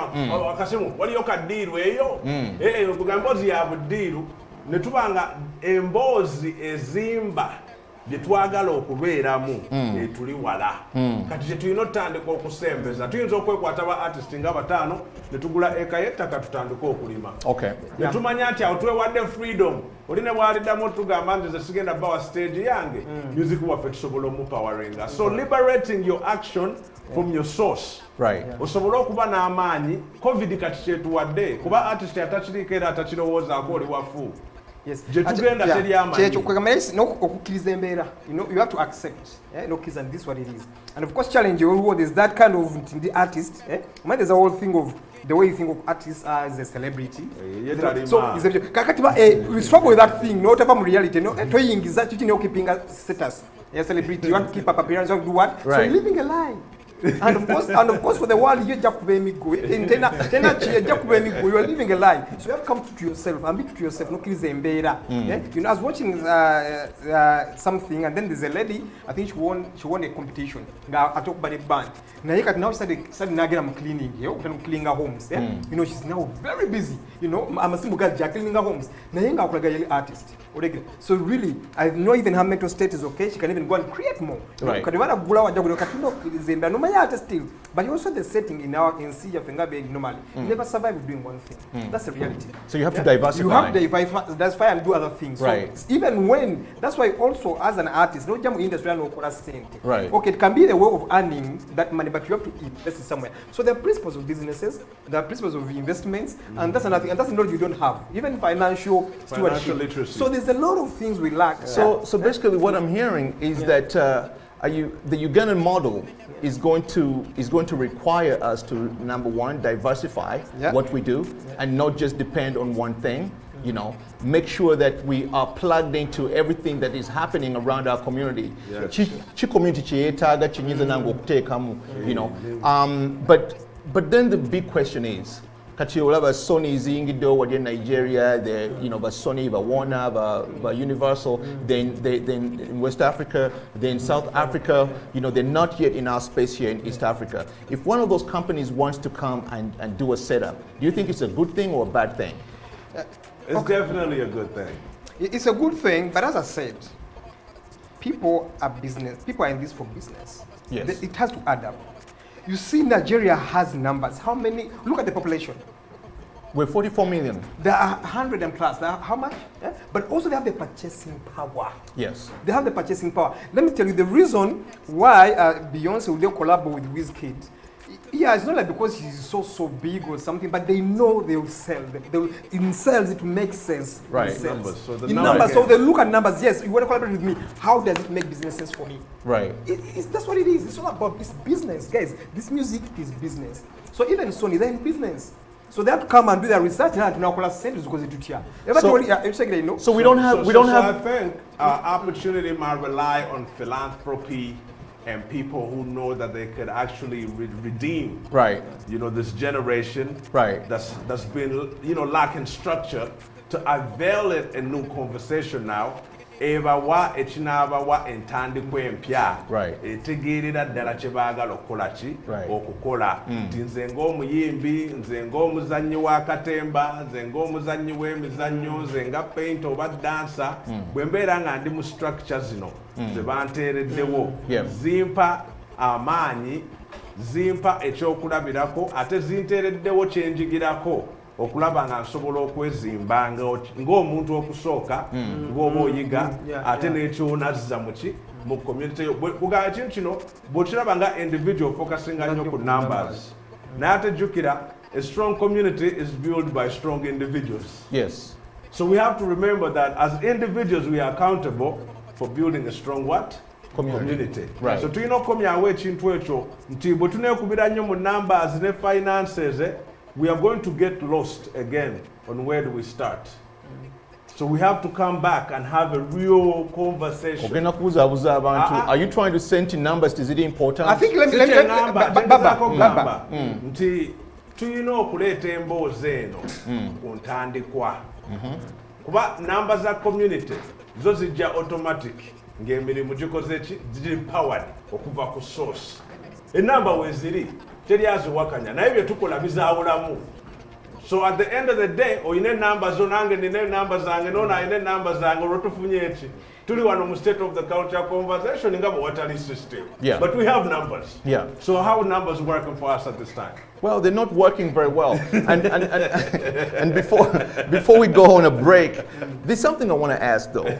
Speaker 4: akasimu waliyo kaddiiru eyo kugamba emboozi ya buddiiru ne tubanga emboozi ezimba bye twagala okubeeramu etuli wala kati tetulina otutandika okusembeza tuyinza okwekwata ba artist nga bataano ne tugula eka y'ettaka tutandika okulima ne tumanya nti awo twewadde freedom oli ne bwaliddamu tugamba nti ze sigenda bawa stage yange music waffe tusobola omupowaringa. So liberating your action from your source.
Speaker 2: Right.
Speaker 4: Osobola okuba n'amaanyi covid kati kyetuwadde kuba artist atakiriiko era atakirowoozaako oli wafu.
Speaker 3: Yes.
Speaker 4: Jetugenda teri amaanyi.
Speaker 3: Okukkiriza embeera. You have to accept. And this is what it is. And of course challenge your there's that kind of the artist. There's a whole thing of the way you think of artists as a celebrity. So we struggle with that thing, not ever reality. No, toying is that you keeping a status. A celebrity, you want to keep up appearance, you want to do what?
Speaker 2: Right.
Speaker 3: So you're living a lie. And of course for the world you are living a lie. So you have to come to yourself and be to yourself. No kids embeera. I was watching something and then there's a lady, I think she won a competition. Now I talk about a band. Now she started nagging cleaning, cleaning her homes. She's now very busy. I'm a simple girl cleaning her homes. Now artist. So really, I know even her mental state is okay. She can even go and create more.
Speaker 2: Right.
Speaker 3: Still, but also the setting in Sia Fengabe normally. You never survive doing one thing. That's the reality.
Speaker 2: So you have to diversify.
Speaker 3: You have to diversify and do other things.
Speaker 2: Right.
Speaker 3: So even when, that's why also as an artist, no jam industry no
Speaker 2: right.
Speaker 3: Okay, it can be the way of earning that money, but you have to invest it somewhere. So there are principles of businesses, there are principles of investments, and that's another thing. And that's another you don't have. Even financial
Speaker 4: literacy.
Speaker 3: So there's a lot of things we lack.
Speaker 2: So basically what I'm hearing is that the Ugandan model is going to require us to, number one, diversify what we do and not just depend on one thing. Make sure that we are plugged into everything that is happening around our community. But then the big question is, kati olaba Sony zingidde wadde Nigeria, the Sony, Warner, Universal, then in West Africa, then South Africa, they're not yet in our space here in East Africa. If one of those companies wants to come and do a setup, do you think it's a good thing or a bad thing?
Speaker 4: It's definitely a good thing.
Speaker 3: It's a good thing, but as I said, people are in this for business.
Speaker 2: Yes.
Speaker 3: It has to add up. You see, Nigeria has numbers. How many? Look at the population.
Speaker 2: We're 44 million.
Speaker 3: There are 100 and plus. How much? But also they have the purchasing power.
Speaker 2: Yes.
Speaker 3: They have the purchasing power. Let me tell you the reason why Beyonce will collaborate with Wizkid. Yeah, it's not like because he's so big or something, but they know they will sell. In sales, it makes sense.
Speaker 2: Right.
Speaker 4: Numbers. So
Speaker 3: so they look at numbers. Yes, you want to collaborate with me. How does it make business sense for me?
Speaker 2: Right.
Speaker 3: That's what it is. It's all about this business, guys. This music is business. So even Sony, they're in business. So they have to come and do their research and now call us centers because it's here.
Speaker 2: So we don't have.
Speaker 4: I think opportunity might rely on philanthropy and people who know that they could actually redeem, this generation, that's been, lacking structure, to avail it a new conversation now. Ebawa echinabawa entandikwa empya etegeerera ddala kye baagala okukola nze ng'omuyimbi, nze ng'omuzannyi w'akatemba, nze ng'omuzannyi w'emizannyo, nze nga paint oba dansa, bwe mbeera nga ndi mu structure zino ze banteereddewo zimpa amaanyi, zimpa ekyokulabirako, ate zinteereddewo kyenjigirako okulaba nga nsobola okwezimba ng'omuntu okusooka ng'oba oyiga ate n'ekyonazza mu community yo. Bugaba ekintu kino bw'okiraba nga individual focusinga nnyo ku numbers, naye ate jjukira a strong community is built by strong individuals.
Speaker 2: Yes.
Speaker 4: So we have to remember that as individuals we are accountable for building a strong what? community.
Speaker 2: Right.
Speaker 4: So tulina okomyawo ekintu ekyo nti bwe tuneekubira nnyo mu numbers ne finances, we are going to get lost again on where do we start. So we have to come back and have a real conversation.
Speaker 2: Ogenda kubuzabuza abantu, are you trying to send in numbers? Is it important?
Speaker 3: I think let me
Speaker 4: Baba. Nti tulina okuleeta emboozi eno ku ntandikwa. Kuba namba za community zo zijja automatic ng'emirimu gikoze ki ziri powered okuva ku source. Enamba weziri teri aziwakanya naye bye tukola bizaawulamu. So at the end of the day, oyine numbers zo nange nine numbers zange nona ine numbers zange rotufunye eki. Tuli wano mu state of the culture conversation nga water system.
Speaker 2: Yeah.
Speaker 4: But we have numbers.
Speaker 2: Yeah.
Speaker 4: So how are numbers working for us at this time?
Speaker 2: Well, they're not working very well. And before we go on a break, there's something I want to ask though,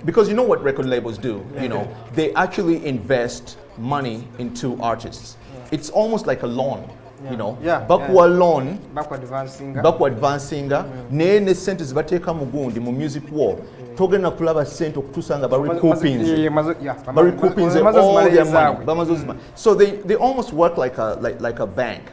Speaker 2: because you know what record labels do. You know, they actually invest money into artists. It's almost like a loan. You know, bakuwa loan, bakuwa advancing, ne sente zibateeka mu gundi mu music war. Togenda kulaba sente okutusanga ba recoupings. Ba recoupings all their money. So they almost work like a bank.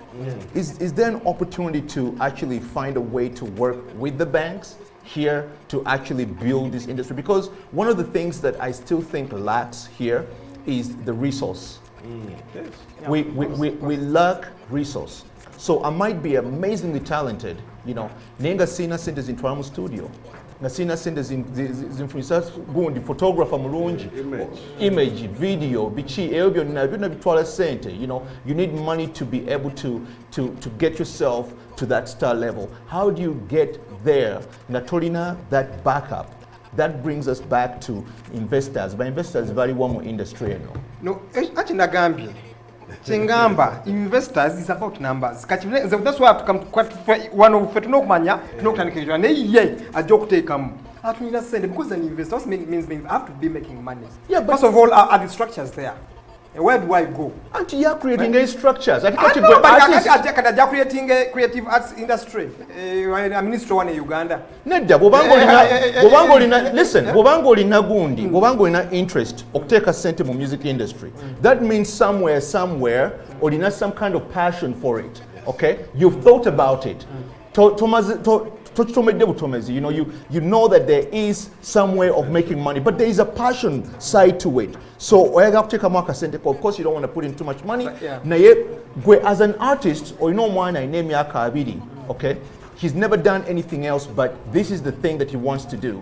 Speaker 2: Is there an opportunity to actually find a way to work with the banks here to actually build this industry? Because one of the things that I still think lacks here is the resource.
Speaker 4: Yes.
Speaker 2: We lack resource. So I might be amazingly talented, you know. Nenga sina sente zintwala studio. Na sina sente zinfunisa gundi photographer mulungi. Image, video, bichi ebyo na bitwala sente. You know, you need money to be able to get yourself to that star level. How do you get there? Natolina that backup. That brings us back to investors. But investors very one more industry,
Speaker 3: No, actually Nagambia. Chingamba, investors is about numbers. That's why I have to come to one of Fetno Mania, no Tanaka, and a joke take them. Because an investor means I have to be making money. Yeah, but first of all, are the structures there? Where do I go?
Speaker 2: And you are creating a structures. I
Speaker 3: are creating a creative arts industry. A minister one in Uganda.
Speaker 2: Listen, Bobango lina gundi, Bobango lina interest okuteka sente mu music industry. That means somewhere, or lina some kind of passion for it. Okay? You've thought about it. You know, you know that there is some way of making money, but there is a passion side to it. So of course you don't want to put in too much money. As an artist, or you know okay, he's never done anything else, but this is the thing that he wants to do.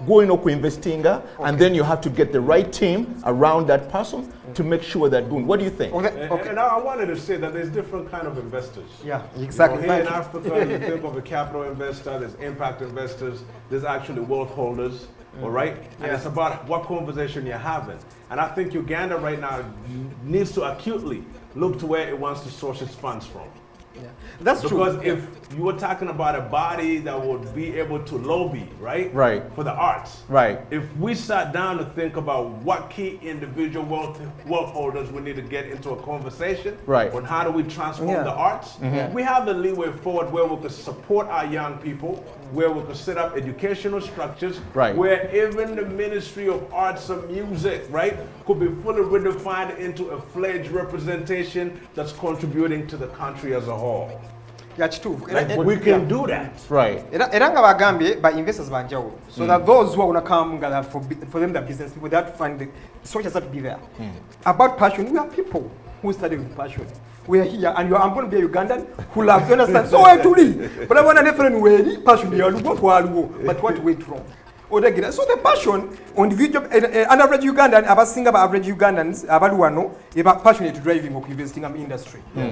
Speaker 2: Going up investing, and then you have to get the right team around that person to make sure that good. What do you think?
Speaker 4: And I wanted to say that there's different kind of investors.
Speaker 3: Yeah, exactly.
Speaker 4: You know, here in Africa, you think of a capital investor, there's impact investors, there's actually wealth holders, all right? And it's about what conversation you're having. And I think Uganda right now needs to acutely look to where it wants to source its funds from.
Speaker 3: Yeah. That's true.
Speaker 4: Because if you were talking about a body that would be able to lobby, right?
Speaker 2: Right.
Speaker 4: For the arts.
Speaker 2: Right.
Speaker 4: If we sat down to think about what key individual wealth holders we need to get into a conversation on how do we transform the arts, we have the leeway forward where we could support our young people, where we could set up educational structures, where even the Ministry of Arts and Music, could be fully redefined into a fledged representation that's contributing to the country as a whole. We can do that.
Speaker 2: Right.
Speaker 3: Eranga bagambye by investors banjawo. So that those who are going to come for them, the business people, they have to find the structures that to be there. About passion, we are people who study with passion. We are here, and I'm going to be a Ugandan who loves, you understand? So I to leave. But I want a different way, passion, but what went wrong? So the passion on the video, an average Ugandan, average Ugandans, abaluano, about passionate driving or investing in industry. It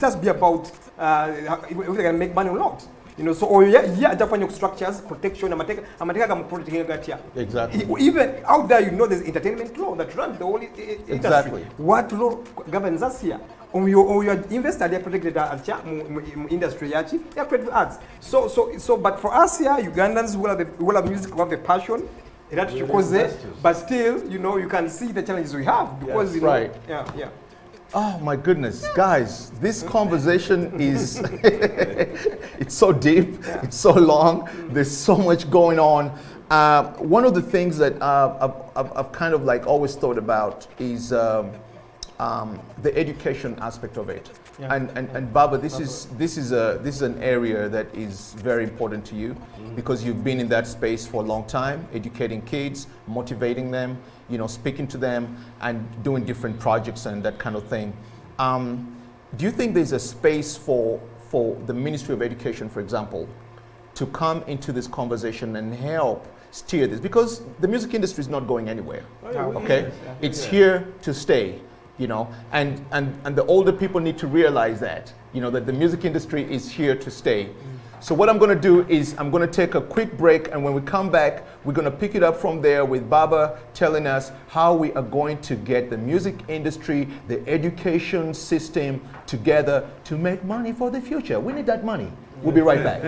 Speaker 3: has to be about if they can make money or not. You know, so different structures, protection, exactly. Even out there, you know, there's entertainment law that runs the whole industry. Exactly. What law governs us here? Or your investor, they are protected industry, they are protected arts. So, but for us here, Ugandans who have music, who have the passion, but still, you know, you can see the challenges we have because you know,
Speaker 2: Oh my goodness, guys, this conversation is, it's so deep, it's so long, there's so much going on. One of the things that I've kind of like always thought about is the education aspect of it. Yeah. And Baba, this is an area that is very important to you because you've been in that space for a long time, educating kids, motivating them, you know, speaking to them and doing different projects and that kind of thing. Do you think there's a space for the Ministry of Education, for example, to come into this conversation and help steer this? Because the music industry is not going anywhere, okay? It's here to stay. You know, and the older people need to realize that, you know, that the music industry is here to stay. So what I'm going to do is I'm going to take a quick break, and when we come back, we're going to pick it up from there with Baba telling us how we are going to get the music industry, the education system together to make money for the future. We need that money. We'll be right back.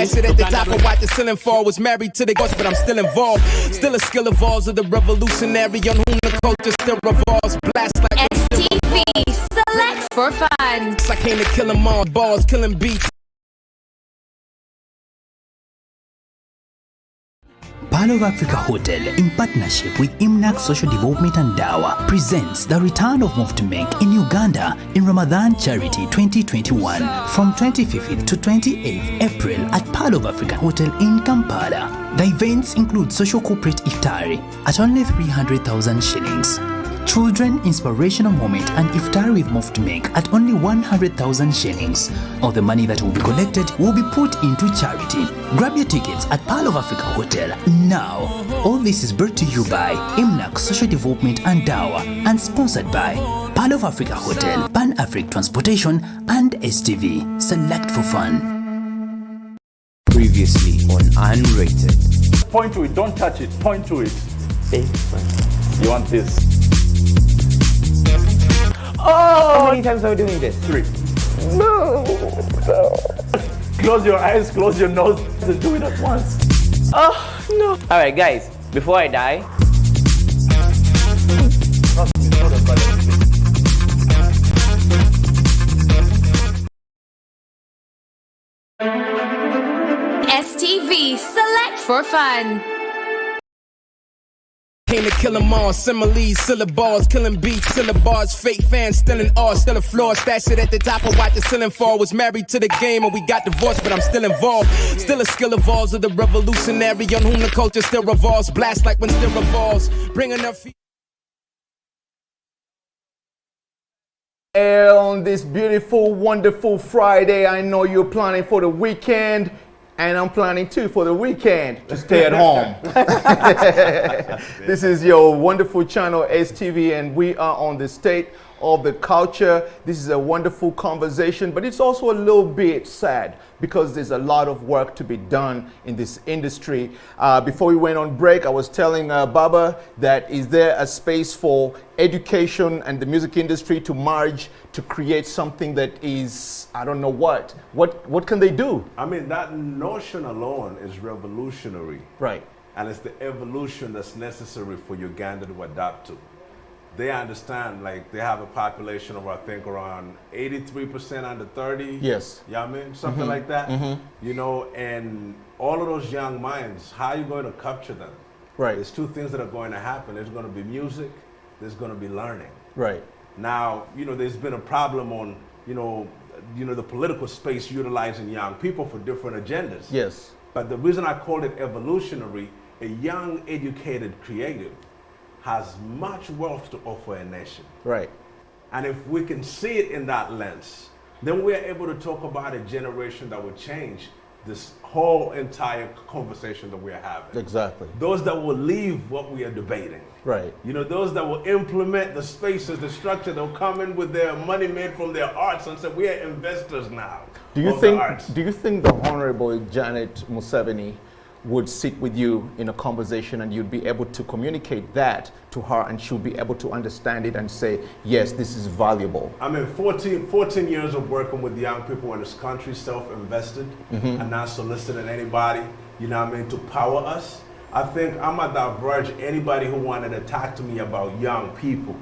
Speaker 1: Shit at the top of what the ceiling fall. Was married to the ghost, but I'm still involved. Still a skill evolves of the revolutionary on whom the culture still revolves. Blast like
Speaker 5: STV, select for fun.
Speaker 1: I came to kill them all. Balls, killing beats.
Speaker 6: Pearl of Africa Hotel, in partnership with Imnac Social Development and Dawa, presents the return of Movement in Uganda in Ramadan Charity 2021 from 25th to 28th April at Pearl of Africa Hotel in Kampala. The events include social corporate iftari at only 300,000 shillings. Children Inspirational Moment and Iftar with Movement at only 100,000 shillings. All the money that will be collected will be put into charity. Grab your tickets at Pearl of Africa Hotel now. All this is brought to you by Imnac Social Development and Dawa and sponsored by Pearl of Africa Hotel, Pan Africa Transportation and STV. Select for fun. Previously on Unrated.
Speaker 9: Point to it, don't touch it, point to it. You want this?
Speaker 8: Oh! How many times are we doing this?
Speaker 9: 3. No. Close your eyes, close your nose, and do it at once.
Speaker 8: Oh, no. Alright, guys, before I die.
Speaker 5: STV, select for fun.
Speaker 1: Came to kill them all, similes, syllables, killing beats, syllabars, fake fans, still in awe, still a floor, stash it at the top of what the ceiling fall. Was married to the game and we got divorced, but I'm still involved. Still a skill evolves of the revolutionary on whom the culture still revolves. Blast like when still revolves, bringing up
Speaker 2: on this beautiful, wonderful Friday. I know you're planning for the weekend. And I'm planning too for the weekend to stay at home. This is your wonderful channel, STV, and we are on the state of the culture. This is a wonderful conversation, but it's also a little bit sad because there's a lot of work to be done in this industry. Before we went on break, I was telling Baba that is there a space for education and the music industry to merge to create something that is, I don't know what can they do?
Speaker 4: I mean, that notion alone is revolutionary.
Speaker 2: Right.
Speaker 4: And it's the evolution that's necessary for Uganda to adapt to. They understand, like, they have a population of, I think, around 83% under 30.
Speaker 2: Yes.
Speaker 4: You know what I mean? Something like that. You know, and all of those young minds, how are you going to capture them?
Speaker 2: Right.
Speaker 4: There's 2 things that are going to happen. There's going to be music, there's going to be learning.
Speaker 2: Right.
Speaker 4: Now, you know, there's been a problem on, you know, the political space utilizing young people for different agendas.
Speaker 2: Yes.
Speaker 4: But the reason I called it evolutionary, a young, educated creative has much wealth to offer a nation.
Speaker 2: Right.
Speaker 4: And if we can see it in that lens, then we're able to talk about a generation that will change this whole entire conversation that we're having.
Speaker 2: Exactly.
Speaker 4: Those that will leave what we are debating.
Speaker 2: Right.
Speaker 4: You know, those that will implement the spaces, the structure, they'll come in with their money made from their arts and say, we are investors now.
Speaker 2: Do you think the Honorable Janet Museveni would sit with you in a conversation and you'd be able to communicate that to her and she'll be able to understand it and say, yes, this is valuable?
Speaker 4: I mean, 14 years of working with young people in this country, self-invested, and not soliciting anybody, you know what I mean, to power us. I think I'm at that verge. Anybody who wanted to talk to me about young people,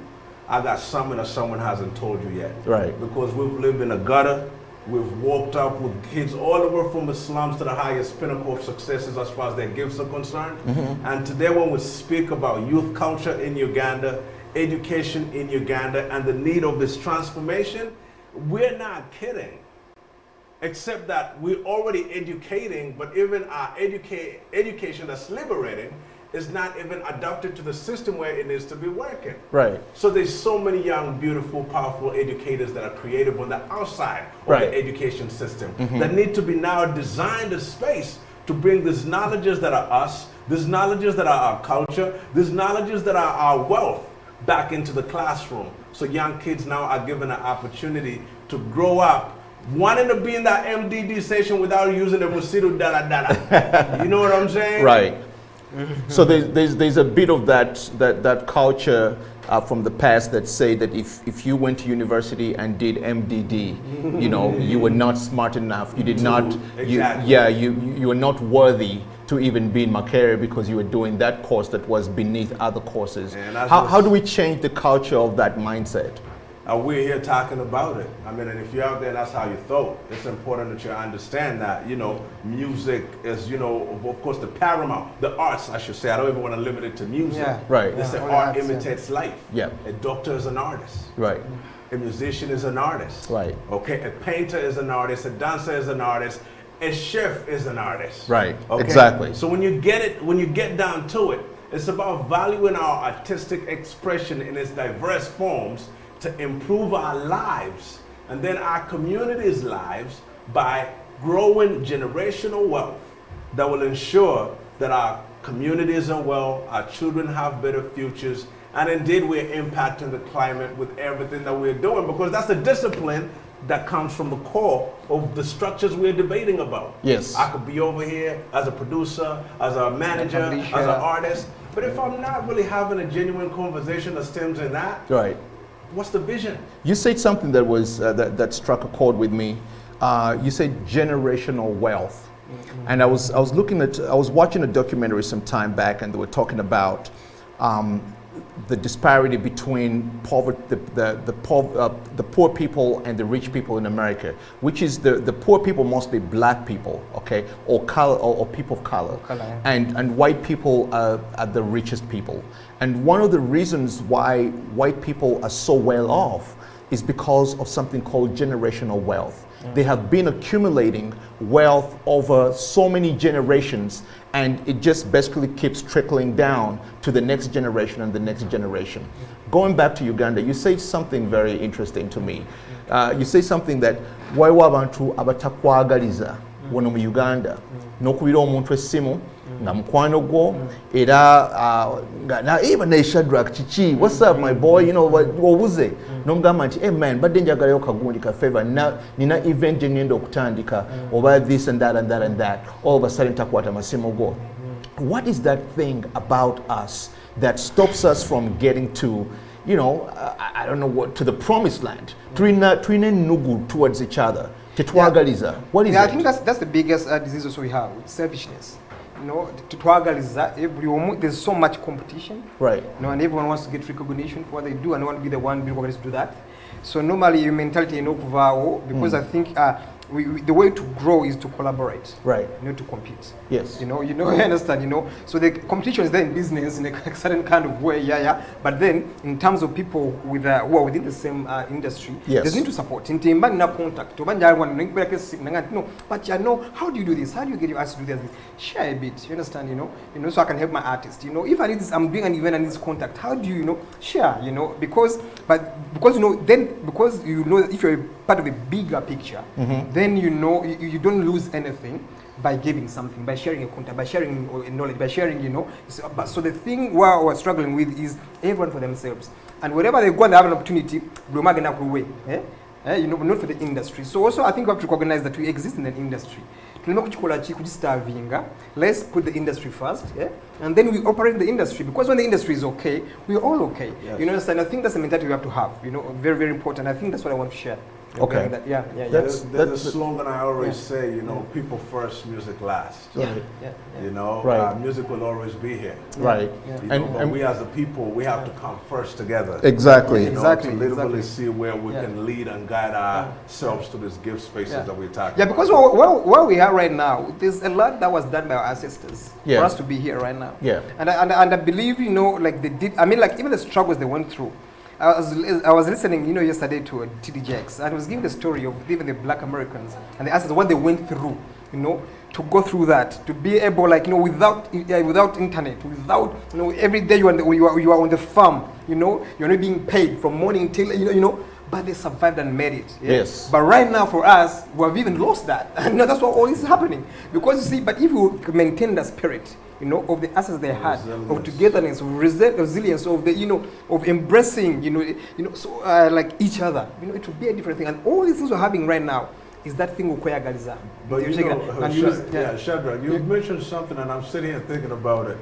Speaker 4: I got something that someone hasn't told you yet.
Speaker 2: Right.
Speaker 4: Because we've lived in a gutter. We've walked up with kids all over from the slums to the highest pinnacle of successes as far as their gifts are concerned. And today when we speak about youth culture in Uganda, education in Uganda, and the need of this transformation, we're not kidding. Except that we're already educating, but even our education that's liberating is not even adapted to the system where it needs to be working.
Speaker 2: Right.
Speaker 4: So there's so many young, beautiful, powerful educators that are creative on the outside of
Speaker 2: Right.
Speaker 4: the education system that need to be now designed a space to bring these knowledges that are us, these knowledges that are our culture, these knowledges that are our wealth back into the classroom. So young kids now are given an opportunity to grow up wanting to be in that MDD station without using the Musiru Dada Dada. You know what I'm saying?
Speaker 2: Right. So there's a bit of that culture from the past that say that if you went to university and did MDD, you know, you were not smart enough. You did not.
Speaker 4: Exactly.
Speaker 2: You were not worthy to even be in Makerere because you were doing that course that was beneath other courses. How do we change the culture of that mindset?
Speaker 4: We're here talking about it. I mean, and if you're out there, that's how you thought. It's important that you understand that, you know, music is, you know, of course, the paramount, the arts, I should say. I don't even want to limit it to music.
Speaker 3: Yeah.
Speaker 2: Right.
Speaker 4: They say art imitates life.
Speaker 2: Yeah.
Speaker 4: A doctor is an artist.
Speaker 2: Right.
Speaker 4: A musician is an artist.
Speaker 2: Right.
Speaker 4: Okay. A painter is an artist. A dancer is an artist. A chef is an artist.
Speaker 2: Right.
Speaker 4: Okay?
Speaker 2: Exactly.
Speaker 4: So when you get down to it, it's about valuing our artistic expression in its diverse forms to improve our lives and then our communities' lives by growing generational wealth that will ensure that our communities are well, our children have better futures, and indeed we're impacting the climate with everything that we're doing, because that's the discipline that comes from the core of the structures we're debating about.
Speaker 2: Yes.
Speaker 4: I could be over here as a producer, as a manager, as an artist, but if I'm not really having a genuine conversation that stems in that,
Speaker 2: Right.
Speaker 4: what's the vision?
Speaker 2: You said something that was that struck a chord with me. You said generational wealth, and I was watching a documentary some time back, and they were talking about the disparity between poverty, the poor people and the rich people in America, which is the poor people, mostly black people, okay, or color or people of color, and white people are the richest people. And one of the reasons why white people are so well off is because of something called generational wealth. They have been accumulating wealth over so many generations, and it just basically keeps trickling down to the next generation and the next generation. Going back to Uganda, you say something very interesting to me. You say something that waliwo abantu abatakwagaliza wano mu Uganda n'okubira omuntu essimu nga mukwano gwo era even ne Shadrack chichi, what's up my boy, you know wobuze nomugamba nti hey man badde njagalayo kagundi ka favor nina event gye ngenda okutandika oba this and that and that and that, all of a sudden takwata masimu go. What is that thing about us that stops us from getting to, you know, I don't know what, to the promised land, twine nugu towards each other? What is it?
Speaker 3: I think that's the biggest disease also we have, selfishness. You know, there's so much competition.
Speaker 2: Right.
Speaker 3: You know, and everyone wants to get recognition for what they do, and they want to be the one being organized to do that. So normally your mentality, you know, because I think the way to grow is to collaborate,
Speaker 2: right?
Speaker 3: Not to compete.
Speaker 2: Yes.
Speaker 3: You know, I understand. You know, so the competition is there in business in a certain kind of way, But then, in terms of people with who are within the same industry,
Speaker 2: yes,
Speaker 3: there's need to support. In contact. No, but you know, how do you do this? How do you get your artists to do this? Share a bit. You understand? You know, so I can help my artist. You know, if I need this, I'm doing an event and this contact. How do you share? You know, because you know, if you're part of a bigger picture, then you know you don't lose anything by giving something, by sharing a contact, by sharing knowledge, by sharing, you know. So the thing we're struggling with is everyone for themselves, and wherever they go and they have an opportunity, you know, not for the industry. So also I think we have to recognize that we exist in an industry. tuleme kukikola ki kugistarvinga. Let's put the industry first, yeah? And then we operate the industry, because when the industry is okay, we're all okay.
Speaker 2: Yes.
Speaker 3: You know, and I think that's the mentality we have to have, you know, very, very important. I think that's what I want to share.
Speaker 2: Okay.
Speaker 4: There's a slogan I always say, you know, people first, music last. You know, music will always be here.
Speaker 2: Right.
Speaker 4: And we as a people, we have to come first together.
Speaker 2: Exactly.
Speaker 4: You know, to literally see where we can lead and guide ourselves to these gift spaces that we're talking about.
Speaker 3: Yeah, because where we are right now, there's a lot that was done by our ancestors for us to be here right now.
Speaker 2: Yeah.
Speaker 3: And I believe, you know, like they did, I mean, like even the struggles they went through. I was listening, you know, yesterday to a TDJX, and I was giving the story of even the Black Americans and the answers, what they went through, you know, to go through that, to be able, like, you know, without internet, without, you know, every day you are on the farm, you know, you're not being paid from morning till, you know, but they survived and made it. Yeah?
Speaker 2: Yes.
Speaker 3: But right now for us, we have even lost that. And that's what all this is happening. Because you see, but if you maintain the spirit, you know, of the assets they had, of togetherness, of resilience, of the, you know, of embracing, you know, so like each other, you know, it would be a different thing. And all these things we're having right now is that thing Galiza.
Speaker 4: But you know, Shadrack, you mentioned something, and I'm sitting here thinking about it.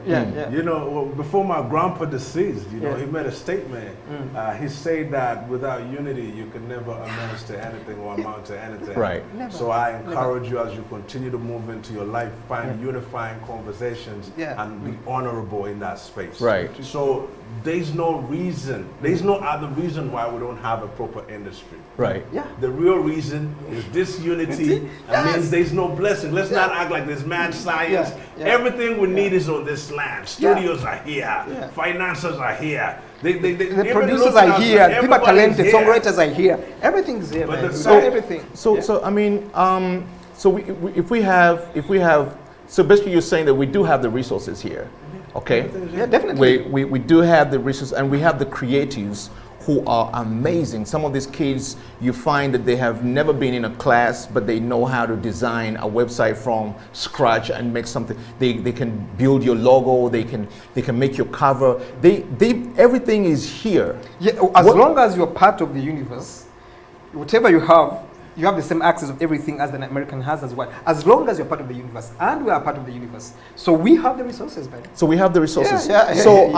Speaker 4: You know, well, before my grandpa deceased, you know, he made a statement. He said that without unity, you can never amount to anything or amount to anything.
Speaker 2: Right.
Speaker 4: So I encourage you, as you continue to move into your life, find unifying conversations and be honorable in that space.
Speaker 2: Right.
Speaker 4: So there's no reason, there's no other reason why we don't have a proper industry.
Speaker 2: Right.
Speaker 3: Yeah.
Speaker 4: The real reason is disunity. That means there's no blessing. Let's not act like there's mad science. Everything we need is on this land. Studios are here. Finances are here.
Speaker 3: The producers are here. People are talented. Songwriters are here. Everything's here.
Speaker 4: But
Speaker 3: Man.
Speaker 4: so
Speaker 3: everything.
Speaker 2: So I mean, so if we have, so basically you're saying that we do have the resources here, okay?
Speaker 3: Yeah, definitely.
Speaker 2: We do have the resources, and we have the creatives who are amazing. Some of these kids, you find that they have never been in a class, but they know how to design a website from scratch and make something. They can build your logo. They can make your cover. Everything is here.
Speaker 3: Yeah, as long as you're part of the universe, whatever you have the same access of everything as an American has as well. As long as you're part of the universe, and we are part of the universe, so we have the resources, man.
Speaker 2: So we have the resources. So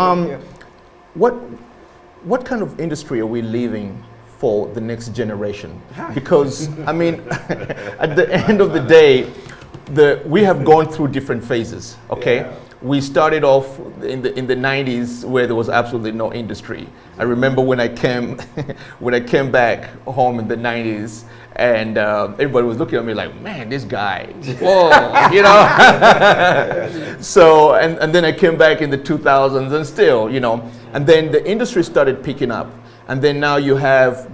Speaker 2: what kind of industry are we leaving for the next generation? Because I mean, at the end of the day, we have gone through different phases. Okay, we started off in the 90s where there was absolutely no industry. I remember when I came back home in the 90s, and everybody was looking at me like, man, this guy, whoa, you know. So and then I came back in the 2000s, and still, you know, and then the industry started picking up, and then now you have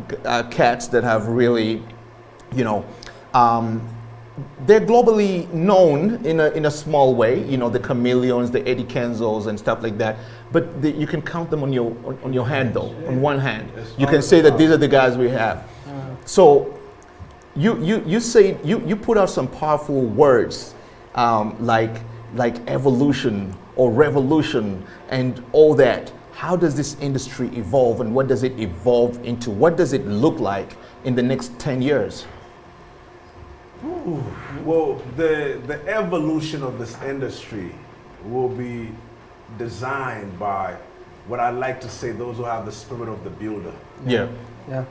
Speaker 2: cats that have really, you know, they're globally known in a small way, you know, the Chameleons, the Eddie Kensos and stuff like that. But you can count them on your hand, though, on one hand. You can say that these are the guys we have. So you say you put out some powerful words like evolution or revolution and all that. How does this industry evolve, and what does it evolve into? What does it look like in the next 10 years?
Speaker 4: Ooh. Well, the evolution of this industry will be designed by what I like to say, those who have the spirit of the builder.
Speaker 2: Yeah.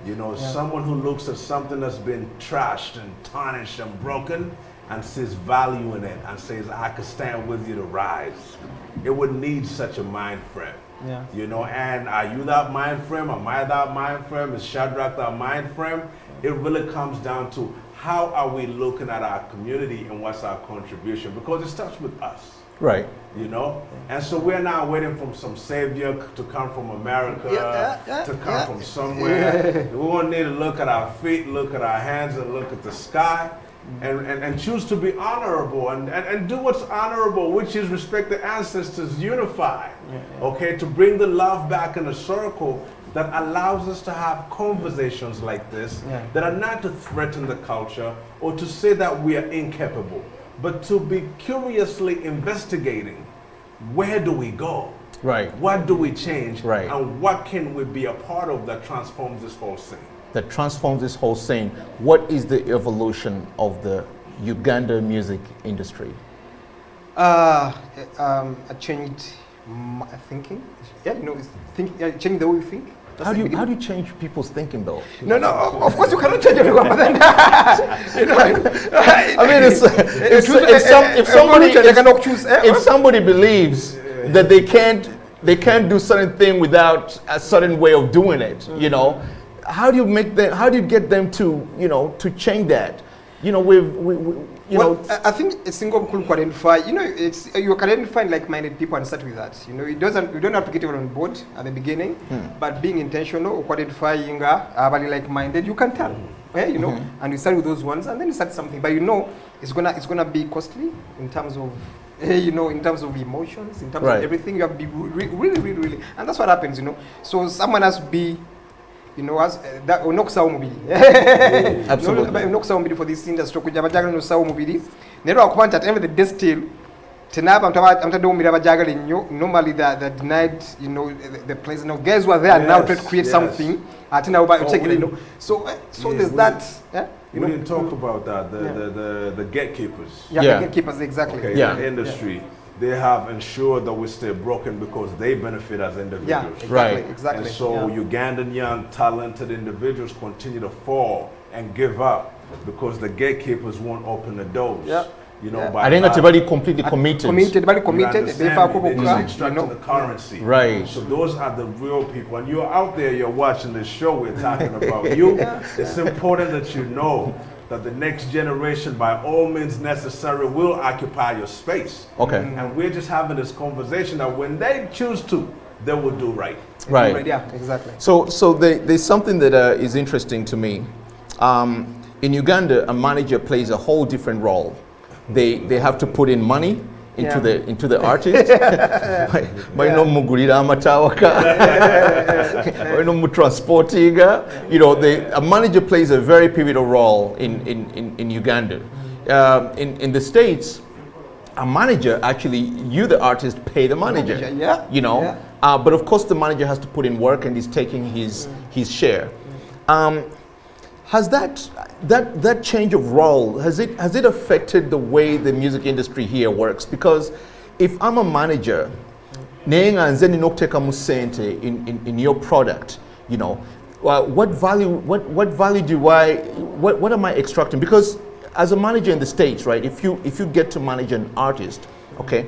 Speaker 4: You know, someone who looks at something that's been trashed and tarnished and broken and sees value in it and says, I could stand with you to rise. It would need such a mind frame.
Speaker 3: Yeah.
Speaker 4: You know, and are you that mind frame? Am I that mind frame? Is Shadrack that mind frame? It really comes down to how are we looking at our community and what's our contribution? Because it starts with us.
Speaker 2: Right.
Speaker 4: You know? And so we're now waiting for some savior to come from America, to come from somewhere. We won't need to look at our feet, look at our hands, and look at the sky. And choose to be honorable and do what's honorable, which is respect the ancestors, unify, okay, to bring the love back in a circle that allows us to have conversations like this that are not to threaten the culture or to say that we are incapable, but to be curiously investigating, where do we go?
Speaker 2: Right.
Speaker 4: What do we change?
Speaker 2: Right.
Speaker 4: And what can we be a part of that transforms this whole thing?
Speaker 2: That transforms this whole thing. What is the evolution of the Uganda music industry?
Speaker 3: I changed my thinking. Yeah, changing the way we think.
Speaker 2: How do you change people's thinking though?
Speaker 3: No, of course you cannot change everyone, but then
Speaker 2: I mean, if somebody believes that they can't do certain thing without a certain way of doing it, how do you get them to to change that?
Speaker 3: I think it's single could identify. You can identify like-minded people and start with that. You don't have to get everyone on board at the beginning, but being intentional, identifying like-minded, you can tell. And you start with those ones, and then you start something. But it's gonna be costly in terms of in terms of emotions, in terms of everything. You have to be really, and that's what happens. So someone has to be. That unoksa umubiri. Absolutely. Unoksa umubiri for this industry. Kuja bajagala no sawo umubiri. Nero akwanta at the end of the day still. Tenaba amtado umubiri bajagala nyo. Normally they're denied. The place. Guys who are there now trying to create something. Atina uba check it. So there's that.
Speaker 4: We didn't talk about that. The gatekeepers.
Speaker 3: The gatekeepers exactly.
Speaker 4: Okay, the industry. They have ensured that we stay broken because they benefit as individuals.
Speaker 3: Exactly.
Speaker 4: And so Ugandan young, talented individuals continue to fall and give up because the gatekeepers won't open the doors.
Speaker 2: I think everybody completely committed.
Speaker 4: They're just extracting the currency.
Speaker 2: Right.
Speaker 4: So those are the real people. And you're out there, you're watching this show, we're talking about you. It's important that you know that the next generation, by all means necessary, will occupy your space.
Speaker 2: Okay.
Speaker 4: And we're just having this conversation that when they choose to, they will do right.
Speaker 2: Right.
Speaker 3: Yeah, exactly.
Speaker 2: So there's something that is interesting to me. In Uganda, a manager plays a whole different role. They have to put in money into the artist. A manager plays a very pivotal role in Uganda. In the States, a manager actually, you the artist pay the manager. But of course the manager has to put in work and he's taking his share. Has that change of role, has it affected the way the music industry here works? Because if I'm a manager, in your product, what am I extracting? Because as a manager in the States, right, if you get to manage an artist, okay,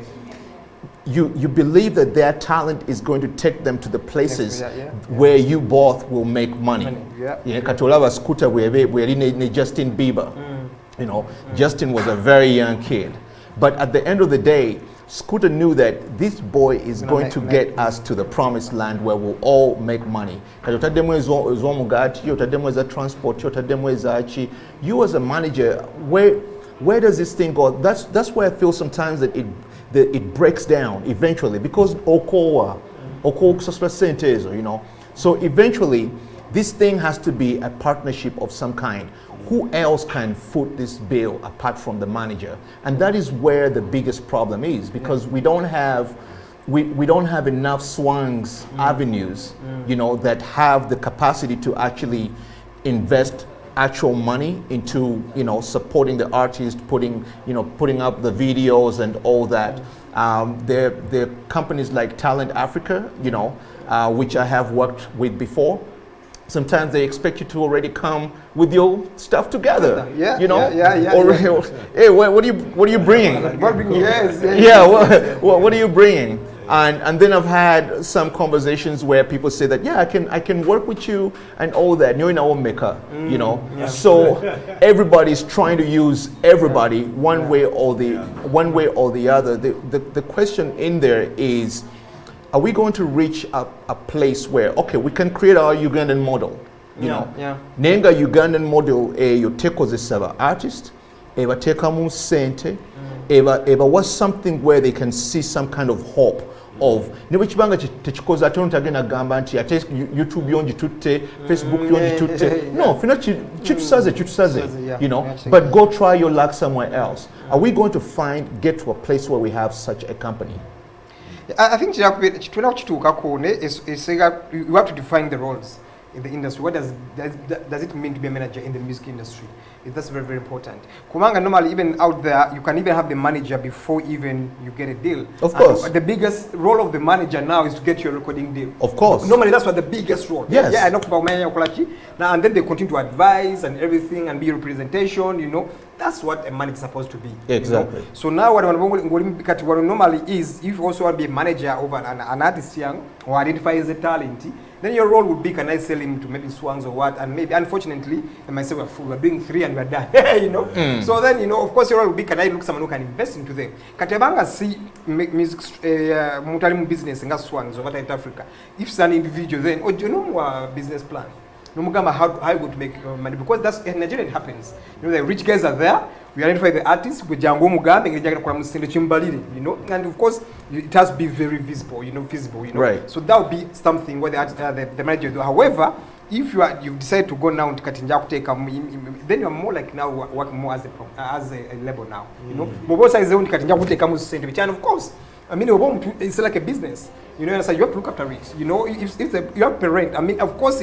Speaker 2: you believe that their talent is going to take them to the places where you both will make money. Katolava Scooter we're in Justin Bieber. Justin was a very young kid. But at the end of the day, Scooter knew that this boy is going to get us to the promised land where we'll all make money. You as a manager, where does this thing go? That's where I feel sometimes that it breaks down eventually, because so eventually this thing has to be a partnership of some kind. Who else can foot this bill apart from the manager? And that is where the biggest problem is, because we don't have enough swings avenues, that have the capacity to actually invest actual money into supporting the artist, putting up the videos and all that. There are companies like Talent Africa, which I have worked with before. Sometimes they expect you to already come with your stuff together. Hey, what are you bringing? What are you bringing? And then I've had some conversations where people say that I can work with you and all that. You're in our maker, So everybody's trying to use everybody one way or the other. The question in there is, are we going to reach a place where we can create our Ugandan model? Nenga Ugandan model yotekozesa artist, eba tekamu sente, eba was something where they can see some kind of hope of nebikibanga tekikoza ate ontagenda gamba nti ate YouTube yonji tutte, Facebook yonji tutte. No, fina chitusaze, but go try your luck somewhere else. Are we going to get to a place where we have such a company?
Speaker 3: I think you have to define the roles. in the industry. What does it mean to be a manager in the music industry? That's very, very important. Kumanga, normally even out there, you can even have the manager before even you get a deal.
Speaker 2: Of course.
Speaker 3: And the biggest role of the manager now is to get your recording deal.
Speaker 2: Of course.
Speaker 3: Normally that's what the biggest role.
Speaker 2: Yes.
Speaker 3: Yeah, I know about now, and then they continue to advise and everything and be representation, you know. That's what a manager is supposed to be.
Speaker 2: Exactly.
Speaker 3: You know? So now what normally is, if you also want to be a manager over an artist young or identify as a talent, then your role would be, can I sell him to maybe Swans or what? And maybe, unfortunately, and myself, we're doing 3 and we're done. You know? So then, you know, of course, your role would be, can I look someone who can invest into them? Katebanga see music, business in Swans or what in Africa. If it's an individual, then, do you know our business plan? No Mugama, how you going to make money? Because that's in Nigeria, it happens. You know, the rich guys are there. We identify the artists with Jango Mugambe, you know, and of course it has to be very visible, you know,
Speaker 2: Right.
Speaker 3: So that would be something where the manager do. However, if you decide to go now to Katinja take then you're more like now working more as a label now. You know, Mobosa is the only Katinja take and of course, I mean, it's like a business. You know, so you have to look after it. You know, if you have parent, I mean, of course,